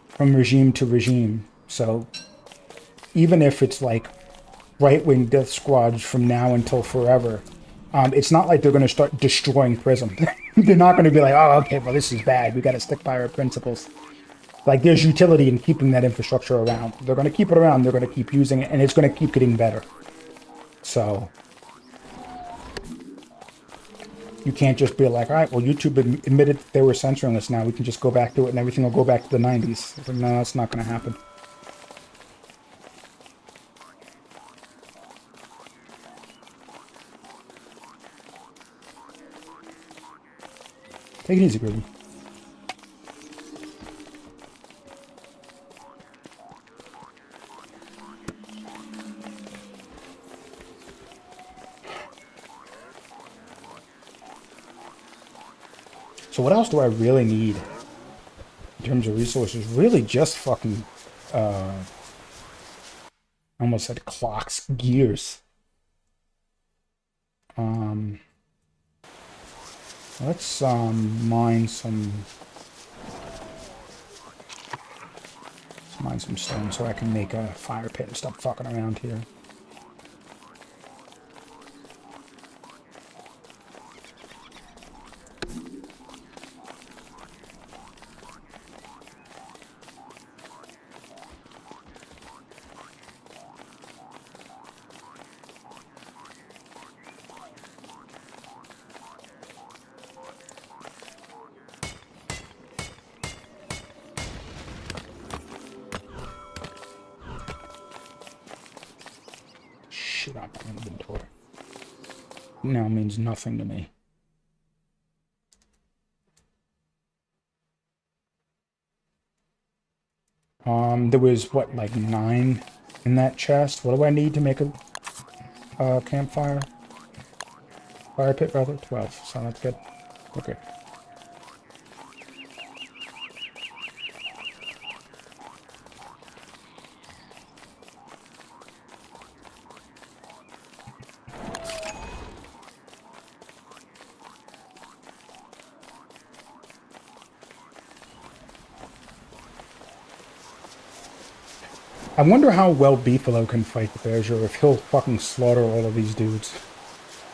from regime to regime. So even if it's right-wing death squads from now until forever, it's not like they're going to start destroying prism. They're not going to be like, oh, okay, well, this is bad. We got to stick by our principles. There's utility in keeping that infrastructure around. They're going to keep it around. They're going to keep using it, and it's going to keep getting better. So you can't just be like, all right, well, YouTube admitted they were censoring us now. We can just go back to it and everything will go back to the 90s. No, that's not going to happen. Take it easy, Gritty. So what else do I really need in terms of resources? Really just fucking, I almost said clocks, gears. Let's mine some stone so I can make a fire pit and stop fucking around here. Shit on my inventory. Now means nothing to me. There was what, 9 in that chest? What do I need to make a campfire? Fire pit, rather? 12. So that's good. Okay. I wonder how well Beefalo can fight the bears, or if he'll fucking slaughter all of these dudes.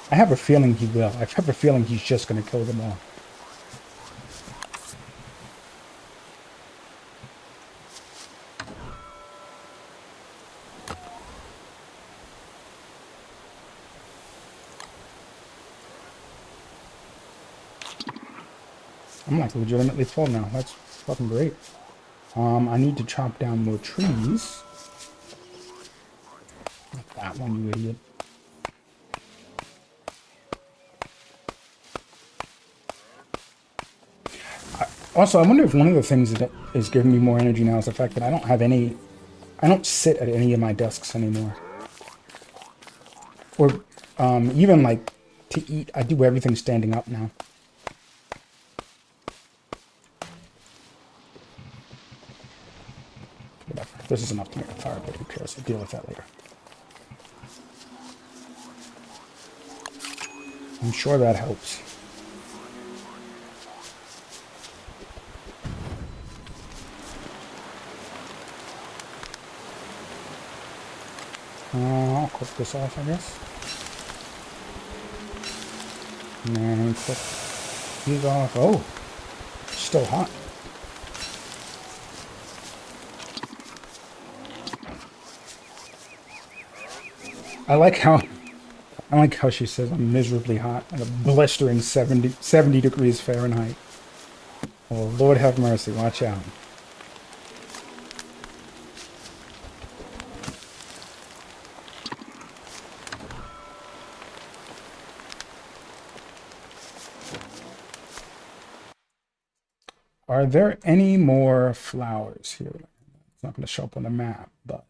I have a feeling he will. I have a feeling he's just gonna kill them all. I'm like legitimately full now. That's fucking great. I need to chop down more trees. Not that one, you idiot. Also, I wonder if one of the things that is giving me more energy now is the fact that I don't sit at any of my desks anymore. Or even like to eat, I do everything standing up now. Whatever. This is enough to make a fire, but who cares? I'll deal with that later. I'm sure that helps. I'll click this off, I guess. And click these off. Oh, still hot. I like how she says I'm miserably hot at a blistering 70 degrees Fahrenheit. Oh, Lord have mercy, watch out. Are there any more flowers here? It's not going to show up on the map, but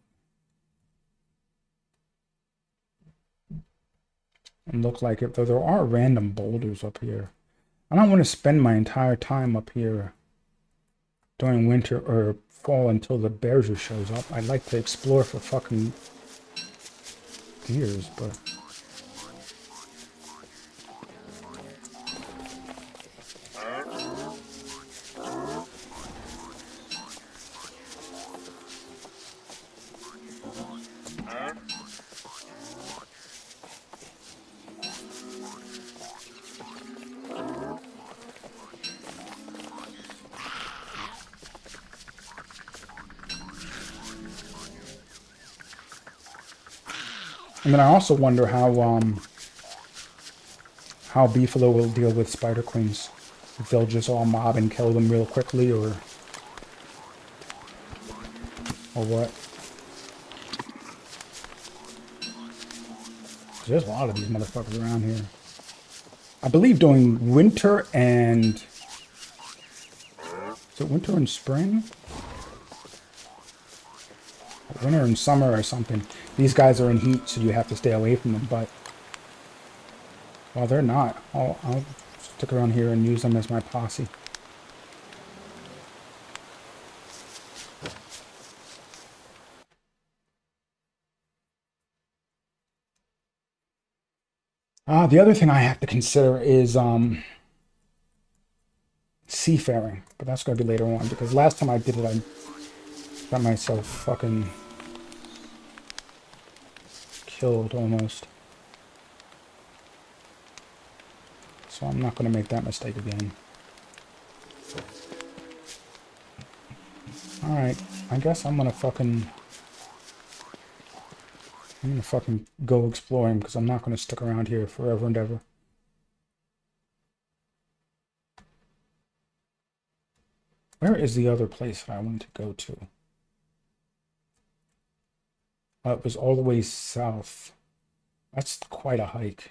it looks like it, though there are random boulders up here. I don't want to spend my entire time up here during winter or fall until the bear shows up. I'd like to explore for fucking years, but I mean, I also wonder how Beefalo will deal with spider queens. If they'll just all mob and kill them real quickly, or what. There's a lot of these motherfuckers around here. I believe during winter and... Is it winter and spring? Winter and summer or something. These guys are in heat, so you have to stay away from them, but... Well, they're not. I'll stick around here and use them as my posse. The other thing I have to consider is seafaring, but that's going to be later on, because last time I did it, I got myself fucking killed almost. So I'm not going to make that mistake again. Alright, I guess I'm going to fucking go exploring, because I'm not going to stick around here forever and ever. Where is the other place that I wanted to go to? It was all the way south. That's quite a hike.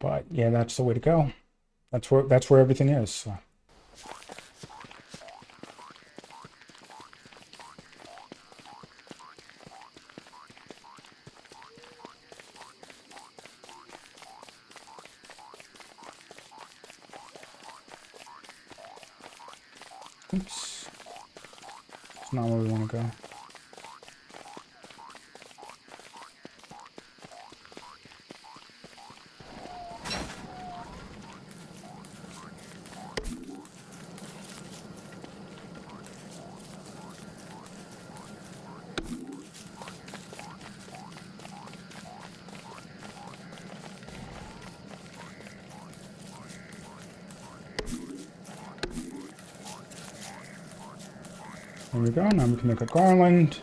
But yeah, that's the way to go. That's where everything is. So. Oops. That's not where we want to go. There we go. Now we can make a garland.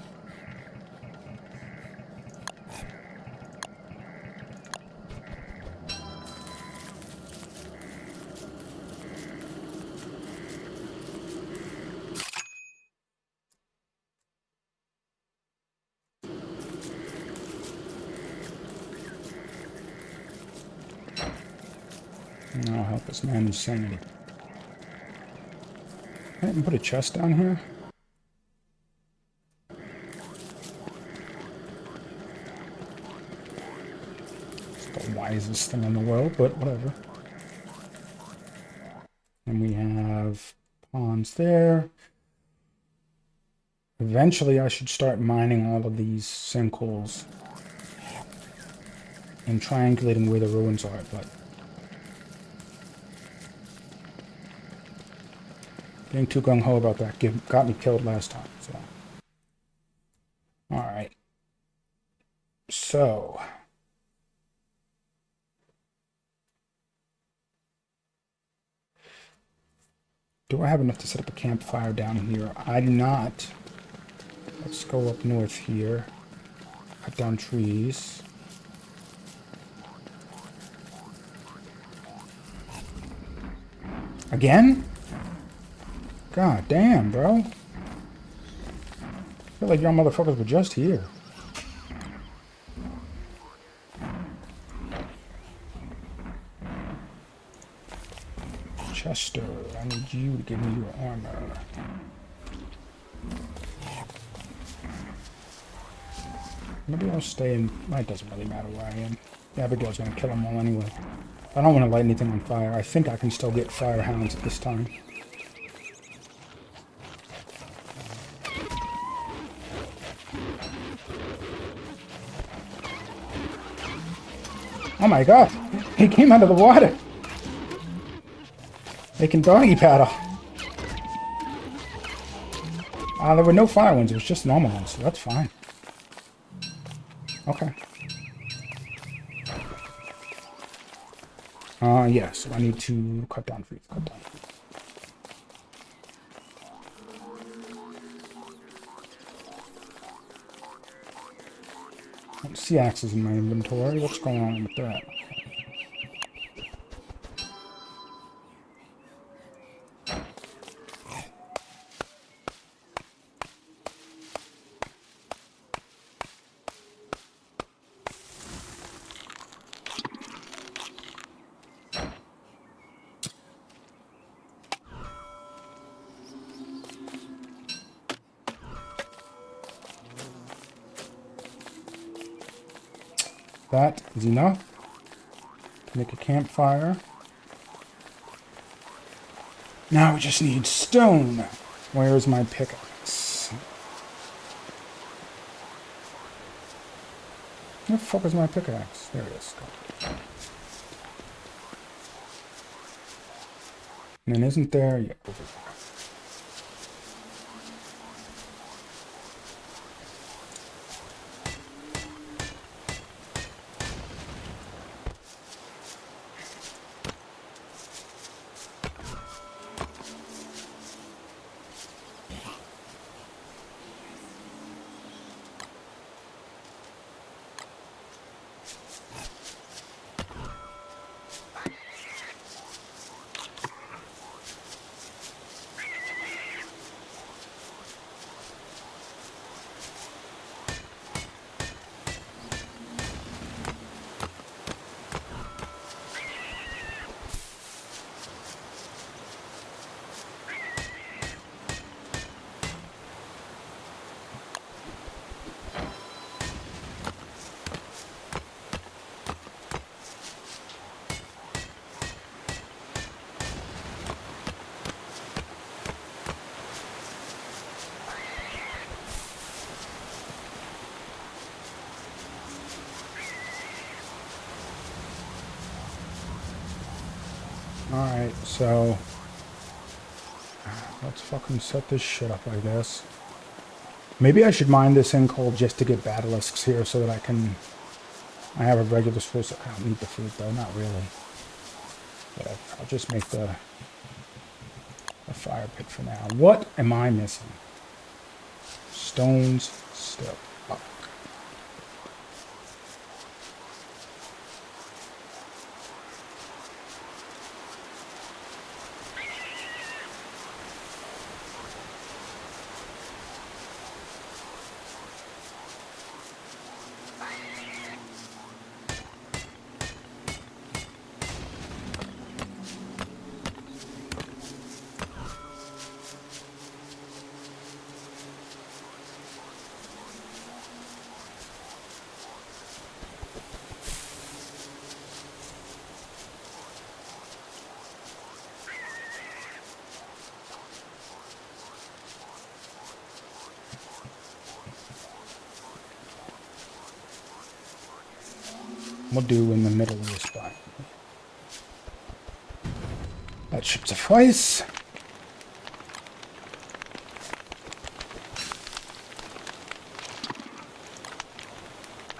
And that'll help us manage sanity. I didn't put a chest down here. It's the wisest thing in the world, but whatever. And we have ponds there. Eventually, I should start mining all of these sinkholes and triangulating where the ruins are, but getting too gung-ho about that got me killed last time, so. Alright. So. Do I have enough to set up a campfire down here? I do not. Let's go up north here. Cut down trees. Again? God damn, bro. I feel like y'all motherfuckers were just here. Chester, I need you to give me your armor. Maybe I'll stay in... It doesn't really matter where I am. The Abigail's gonna kill them all anyway. I don't want to light anything on fire. I think I can still get fire hounds at this time. Oh my god! He came out of the water! They can doggy paddle. There were no fire ones, it was just normal ones, so that's fine. Okay. Yeah, so I need to cut down trees, Sea axes in my inventory. What's going on with that? That is enough to make a campfire. Now we just need stone. Where is my pickaxe? Where the fuck is my pickaxe? There it is. And then isn't there? Yeah, over there. Alright, so let's fucking set this shit up, I guess. Maybe I should mine this sinkhole just to get basilisks here so that I have a regular source. I don't need the food though, not really. But I'll just make the fire pit for now. What am I missing? stones still. Fuck. We'll do in the middle of the spot. That should suffice.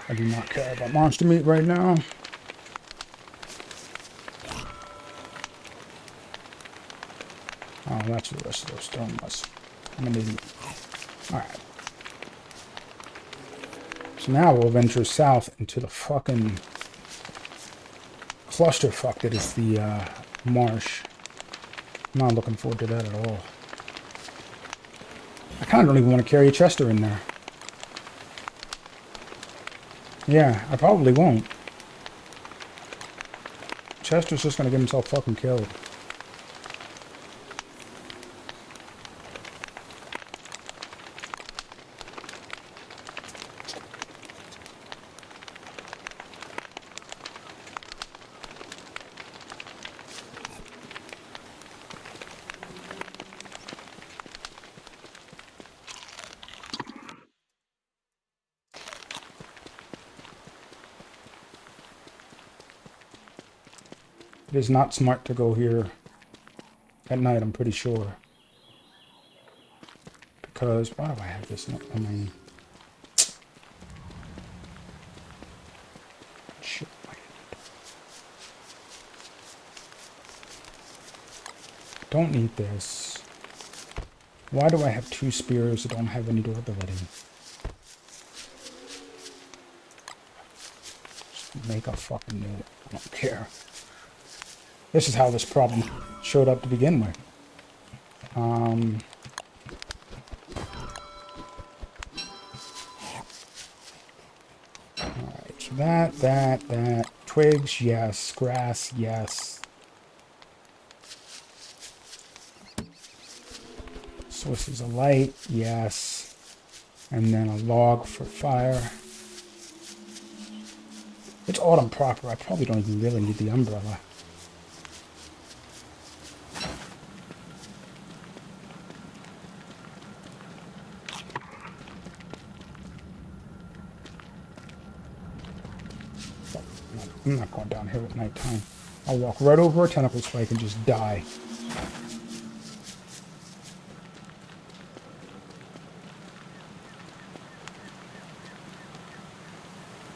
I do not care about monster meat right now. Oh, that's what the rest of those stone was. I'm an idiot. Alright. So now we'll venture south into the fucking clusterfuck that is the marsh. I'm not looking forward to that at all. I kind of don't even want to carry a Chester in there. Yeah, I probably won't. Chester's just going to get himself fucking killed. It is not smart to go here at night, I'm pretty sure. Because, why do I have this? I mean... Shit. Don't need this. Why do I have two spears that don't have any durability? Just make a fucking new one. I don't care. This is how this problem showed up to begin with. Alright, so that. Twigs, yes. Grass, yes. Sources of light, yes. And then a log for fire. It's autumn proper. I probably don't even really need the umbrella. I'm not going down here at nighttime. I'll walk right over a tentacle spike and just die.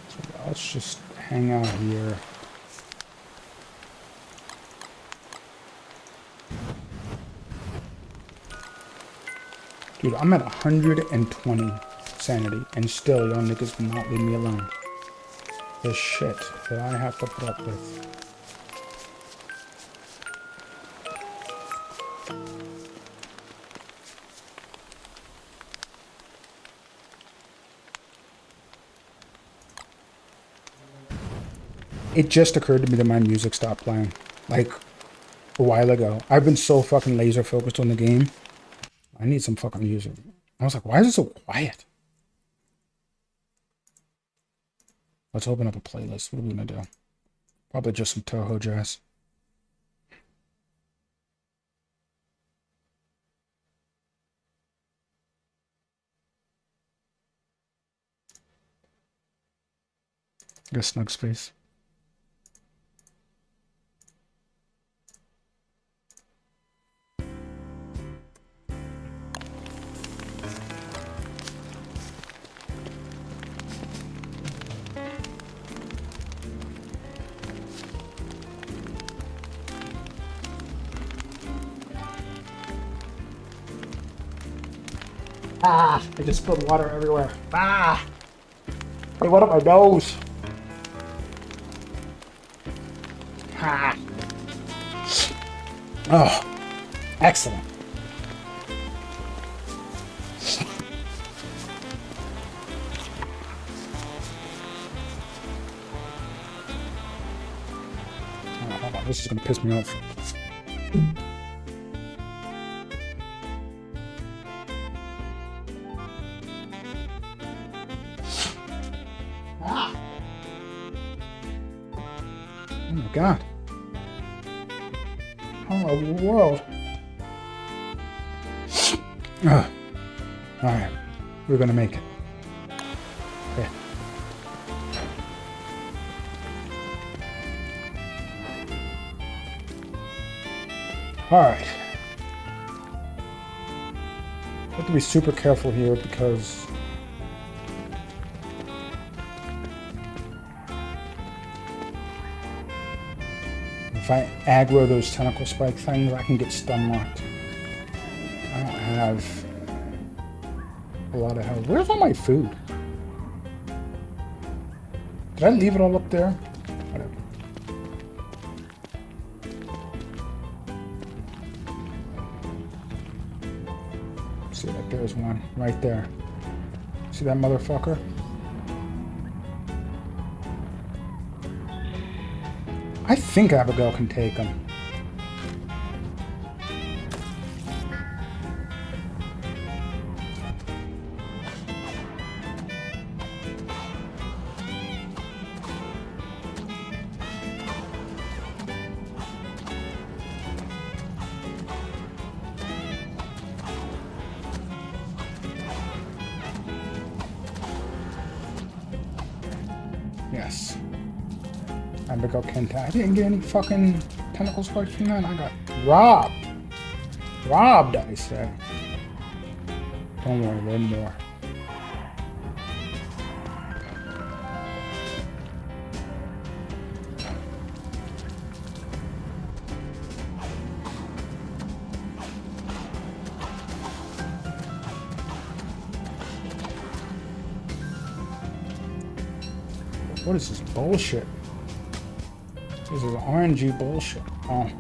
So let's just hang out here. Dude, I'm at 120 sanity, and still y'all niggas will not leave me alone. The shit that I have to put up with. It just occurred to me that my music stopped playing, like, a while ago. I've been so fucking laser focused on the game. I need some fucking music. I was like, why is it so quiet? Let's open up a playlist. What are we gonna do? Probably just some Toho jazz. Get snug space. Ah, I just spilled water everywhere. Ah! Hey, what up my nose? Ah. Oh, excellent. Oh, hold on, this is gonna piss me off. Ah. Oh my god. How in the world? Alright, we're gonna make it. Okay. Alright. Have to be super careful here because if I aggro those tentacle spike things, I can get stun locked. I don't have a lot of health. Where's all my food? Did I leave it all up there? Whatever. See that? There's one right there. See that motherfucker? I think Abigail can take him. Yes. Abigail can take. I didn't get any fucking tentacle spikes from that. I got robbed. Robbed, I say. Don't worry, there's more. What is this bullshit? This is RNG bullshit. Oh,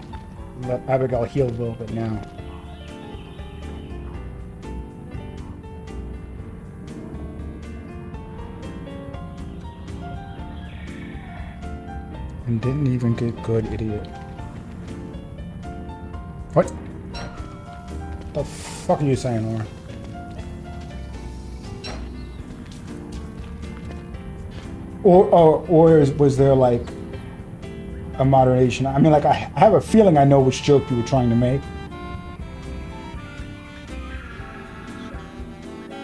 let Abigail heal a little bit now. And didn't even get good, idiot. What? The fuck are you saying, Lauren? Or was there like a moderation? I mean, like I have a feeling I know which joke you were trying to make.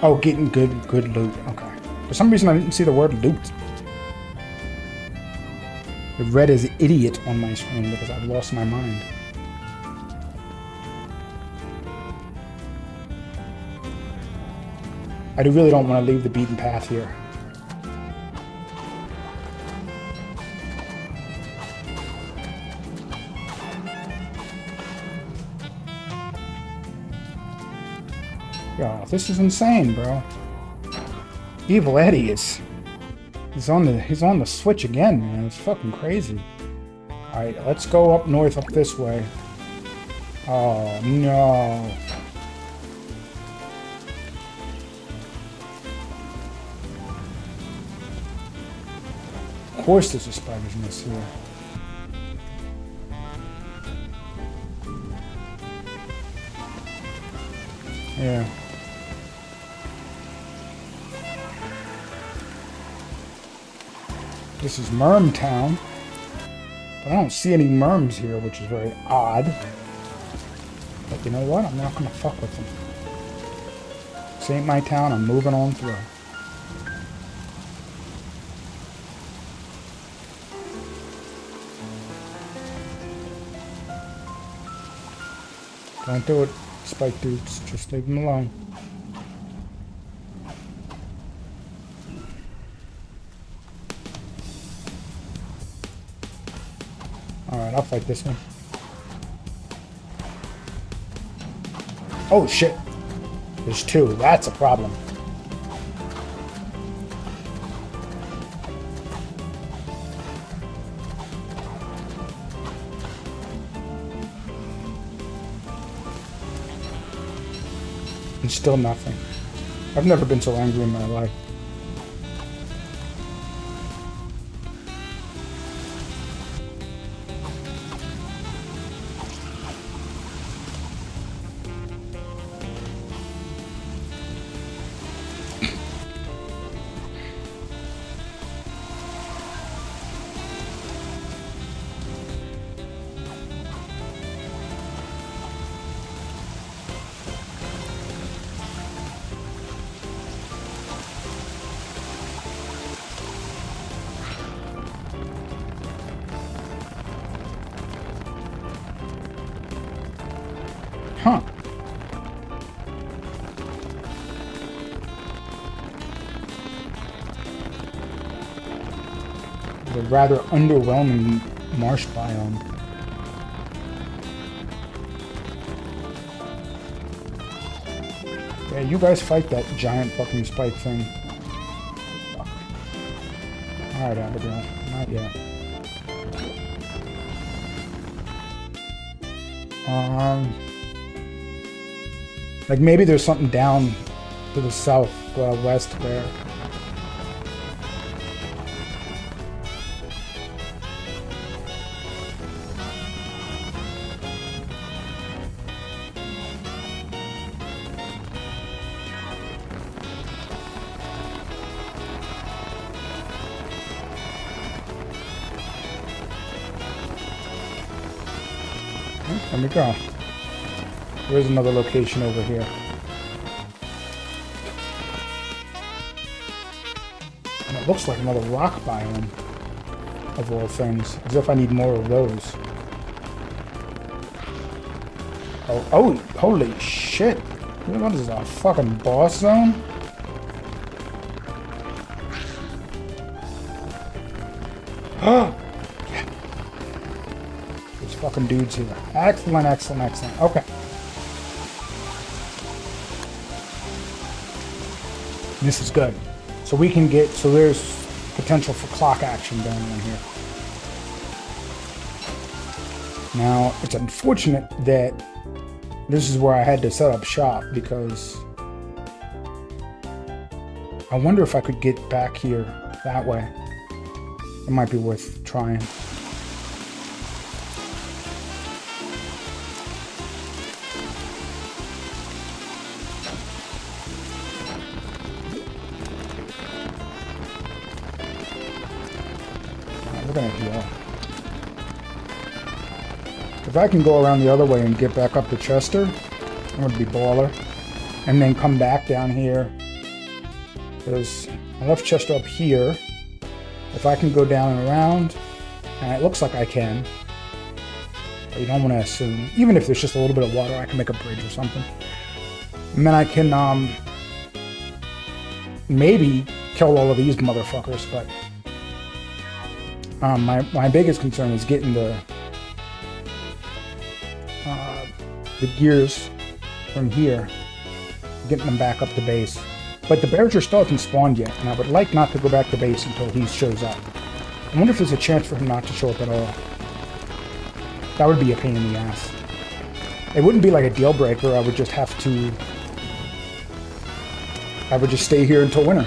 Oh, getting good loot. Okay. For some reason, I didn't see the word loot. It read as idiot on my screen because I've lost my mind. I really don't want to leave the beaten path here. Yo, this is insane, bro. Evil Eddie is... He's on the switch again, man. It's fucking crazy. Alright, let's go up north, up this way. Oh, no. Of course there's a spider's nest here. Yeah. This is Merm Town. But I don't see any merms here, which is very odd. But you know what? I'm not gonna fuck with them. This ain't my town, I'm moving on through. Don't do it, spike dudes. Just leave them alone. Alright, I'll fight this one. Oh, shit. There's two. That's a problem. And still nothing. I've never been so angry in my life. Huh. The rather underwhelming marsh biome. Yeah, you guys fight that giant fucking spike thing. Fuck. Alright, Abigail. Not yet. Like maybe there's something down to the south, west there. There we go. There's another location over here. And it looks like another rock biome, of all things. As if I need more of those. Oh, holy shit. What is this, a fucking boss zone? There's fucking dudes here. Excellent, excellent, excellent. Okay. This is good. So we can get, so there's potential for clock action going on here. Now, it's unfortunate that this is where I had to set up shop because I wonder if I could get back here that way. It might be worth trying. We're gonna heal. If I can go around the other way and get back up to Chester, it would be baller. And then come back down here. Because I left Chester up here. If I can go down and around, and it looks like I can, but you don't want to assume. Even if there's just a little bit of water, I can make a bridge or something. And then I can maybe kill all of these motherfuckers, but my biggest concern is getting the gears from here, getting them back up to base. But the bear still hasn't spawned yet, and I would like not to go back to base until he shows up. I wonder if there's a chance for him not to show up at all. That would be a pain in the ass. It wouldn't be like a deal breaker. I would just have to... I would just stay here until winter.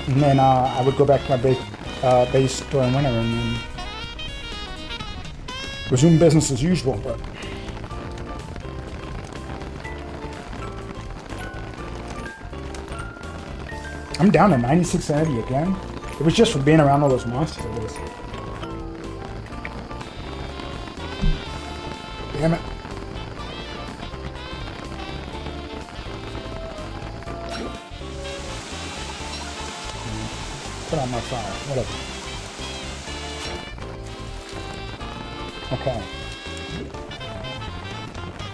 And then I would go back to my base during winter and then resume business as usual, but... I'm down to 96 sanity again. It was just for being around all those monsters, I guess. Damn it. Put on my fire, whatever. Okay.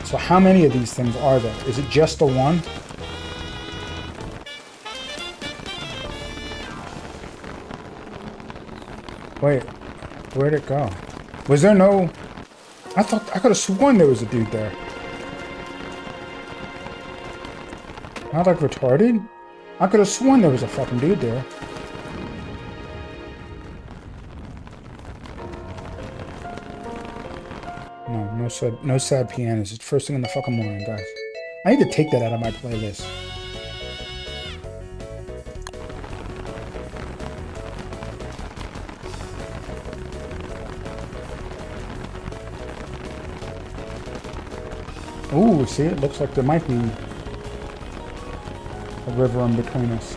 So how many of these things are there? Is it just the one? Wait, where'd it go? Was there no... I could have sworn there was a dude there. I like retarded? I could have sworn there was a fucking dude there. No sad pianos. It's first thing in the fucking morning, guys. I need to take that out of my playlist. Ooh, see, it looks like there might be a river in between us.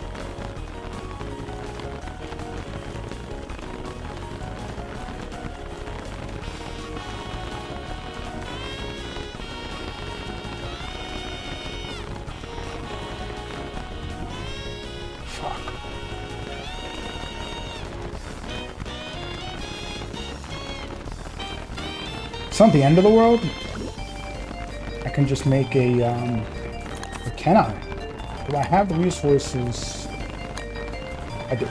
Fuck. It's not the end of the world. I can just make a, or can I? Do I have the resources? I do.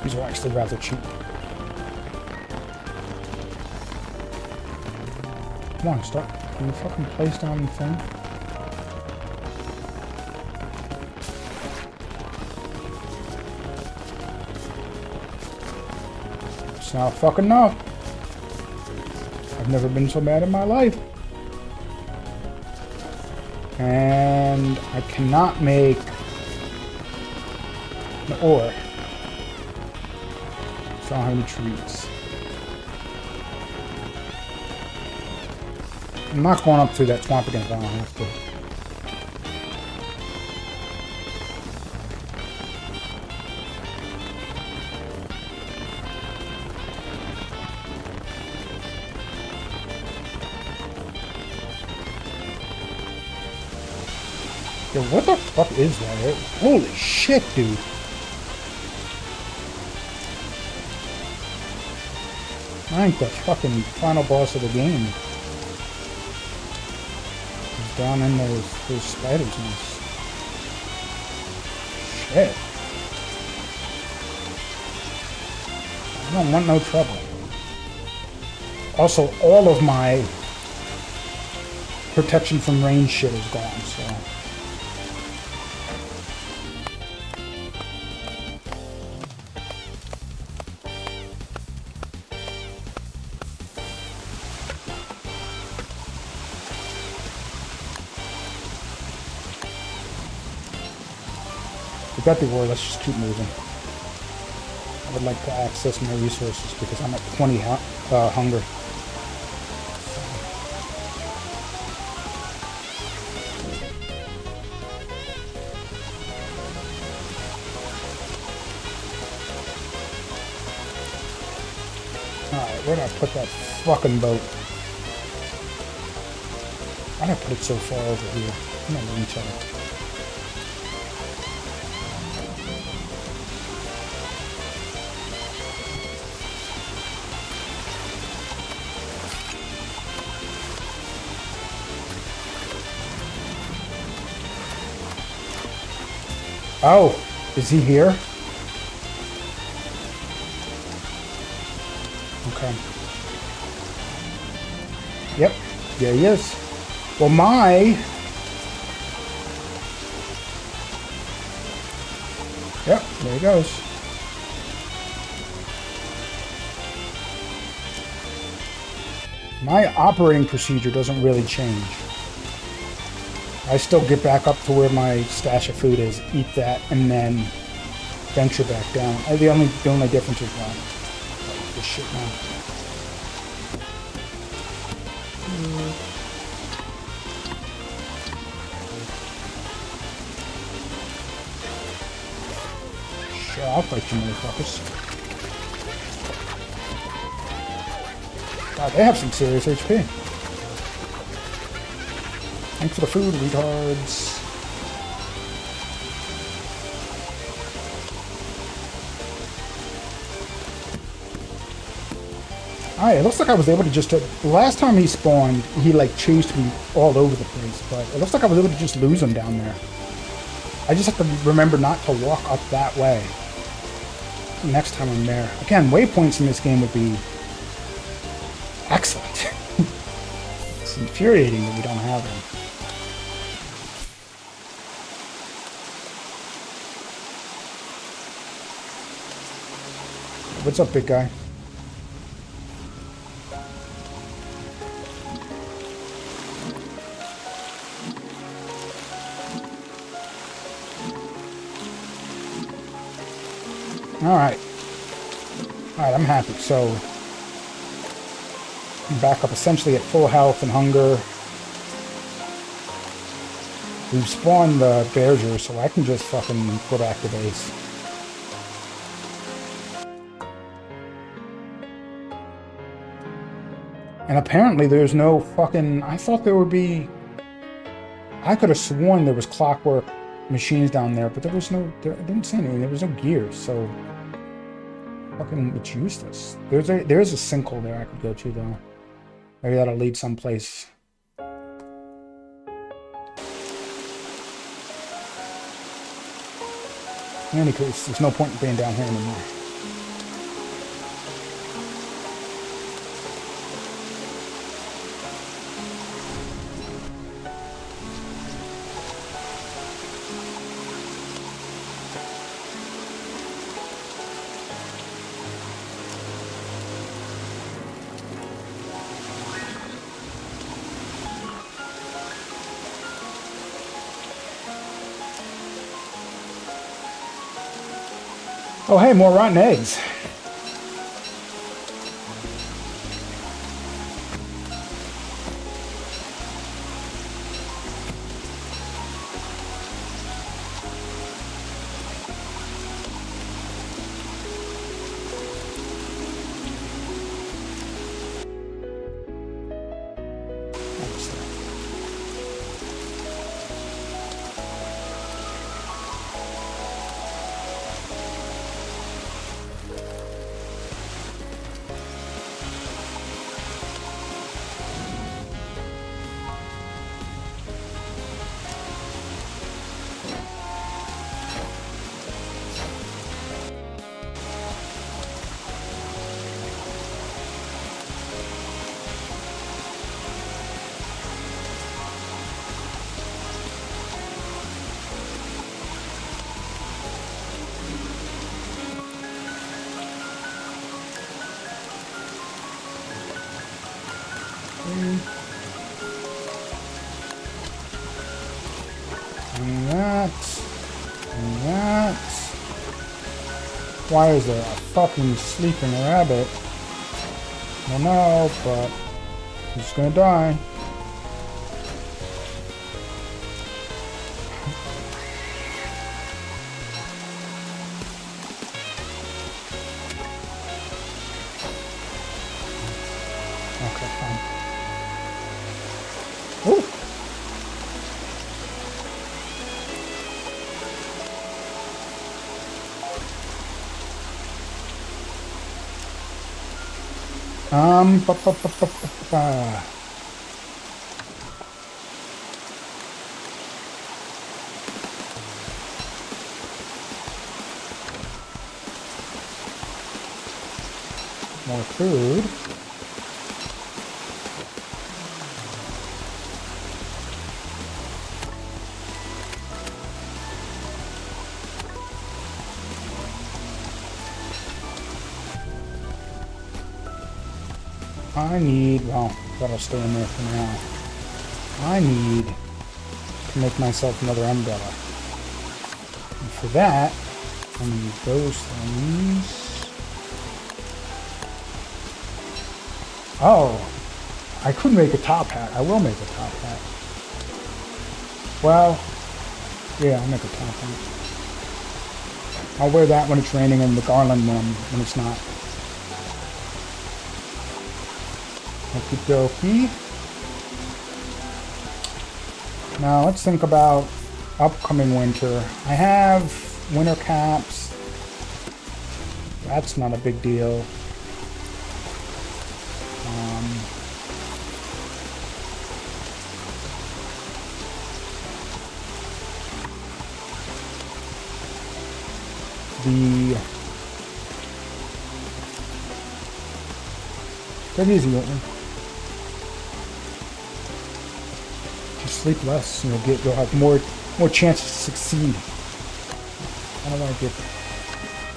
These are actually rather cheap. Come on, start. Can you fucking place down the thing? It's not fucking enough. I've never been so mad in my life. And I cannot make an ore. So I don't have any trees. I'm not going up through that swamp again if I don't have to. Yo, what the fuck is that? Holy shit, dude. I ain't the fucking final boss of the game. He's down in those spiders' nests. Shit. I don't want no trouble. Also, all of my protection from rain shit is gone, so... We got the ore, let's just keep moving. I would like to access my resources because I'm at 20 hunger. Alright, where did I put that fucking boat? Why did I put it so far over here? I'm not even telling. Oh, is he here? Okay. Yep, there he is. Well, Yep, there he goes. My operating procedure doesn't really change. I still get back up to where my stash of food is, eat that, and then venture back down. The only difference is one. Oh, this shit now. Sure, I'll fight you motherfuckers. God, they have some serious HP. Thanks for the food, retards. Alright, it looks like I was able to just... last time he spawned, he like chased me all over the place, but it looks like I was able to just lose him down there. I just have to remember not to walk up that way next time I'm there. Again, waypoints in this game would be excellent. It's infuriating that we don't have them. What's up, big guy? Alright. Alright, I'm happy. So, I'm back up essentially at full health and hunger. We've spawned the Bearger, so I can just fucking go back to base. And apparently there's no fucking... I thought there would be... I could have sworn there was clockwork machines down there, but there was no... I didn't see anything. There was no gears, so... Fucking, it's useless. There is a sinkhole there I could go to, though. Maybe that'll lead someplace. In any case, there's no point in being down here anymore. Oh, hey, more rotten eggs. And that. Why is there a fucking sleeping rabbit? I don't know, but he's gonna die. Okay, fine. Ooh. Ba, ba, ba, ba, ba, ba. More food. I need, well, that'll stay in there for now. I need to make myself another umbrella. And for that, I need those things. Oh, I could make a top hat. I will make a top hat. Well, yeah, I'll make a top hat. I'll wear that when it's raining and the garland one when it's not. Okie dokie. Now let's think about upcoming winter. I have winter caps. That's not a big deal. Take it easy, Whitney. sleep less. You'll have more chances to succeed. I don't want to get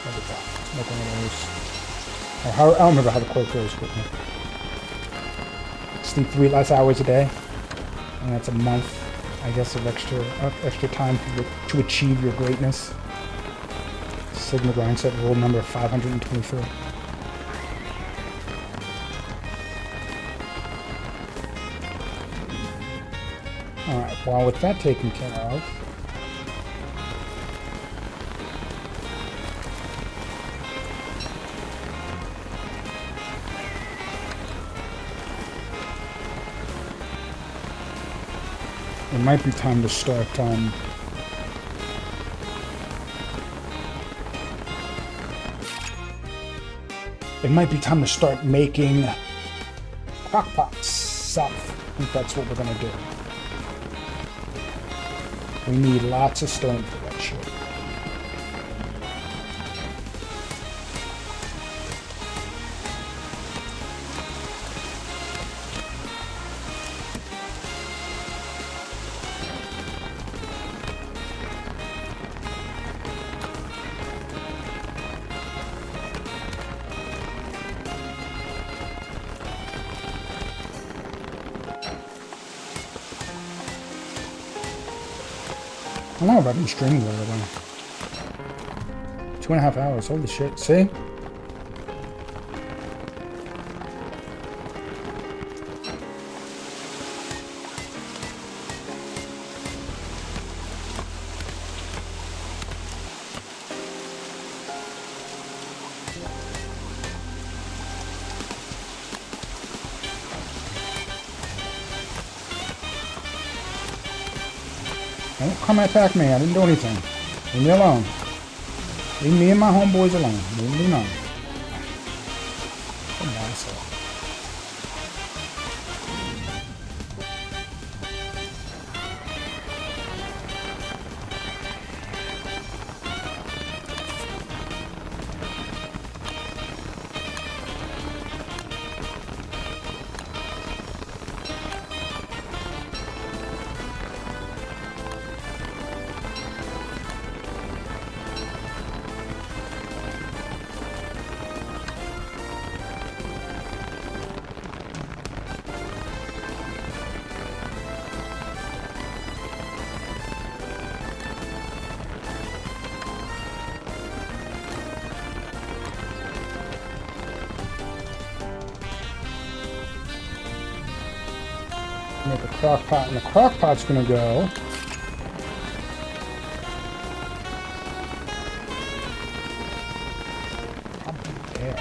one of those. I don't remember how the quote goes, but sleep 3 less hours a day, and that's a month, I guess, of extra time to achieve your greatness. Sigma Grindset rule number 523. Alright, well, with that taken care of, it might be time to start, making crockpots south. I think that's what we're gonna do. We need lots of stone for that shit. I don't know if I've been streaming very long. 2.5 hours, holy shit, see? Don't come and attack me. I didn't do anything. Leave me alone. Leave me and my homeboys alone. Leave me alone. What an asshole. Make a crock pot, and the crock pot's gonna go probably there.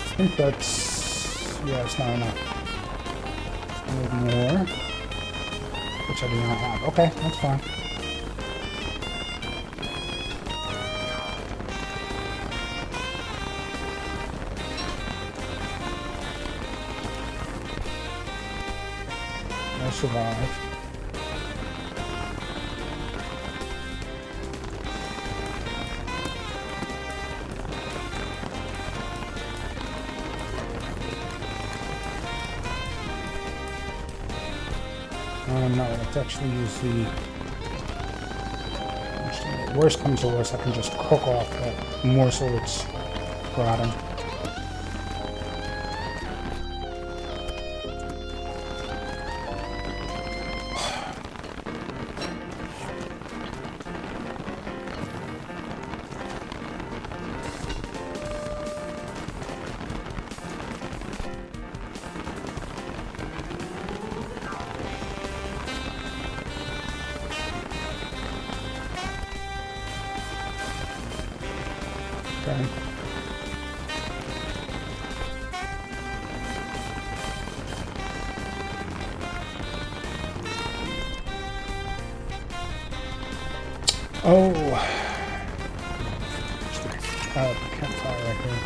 I think that's, yeah, it's not enough. I need more, which I do not have. Okay, that's fine. I'll survive. no, let's actually use the... Actually, worst comes to worst, I can just cook off that morsel that's rotting. Okay. Oh, campfire right here.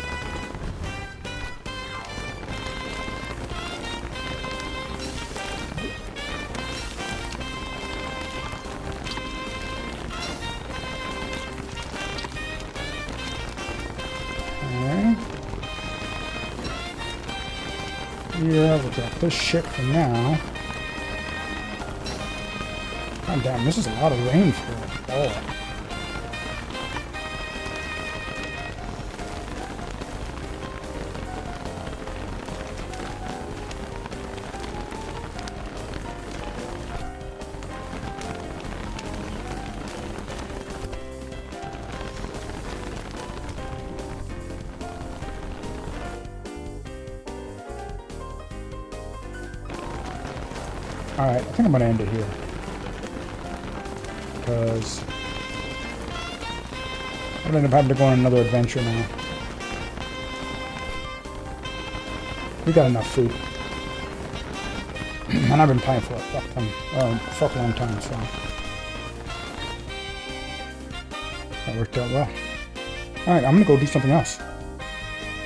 Yeah, we'll drop this shit for now. God damn, this is a lot of rain for a ball. Alright, I think I'm going to end it here. Because I'm going to end up having to go on another adventure now. We got enough food. And I've been playing for a fuck long time, so that worked out well. Alright, I'm going to go do something else.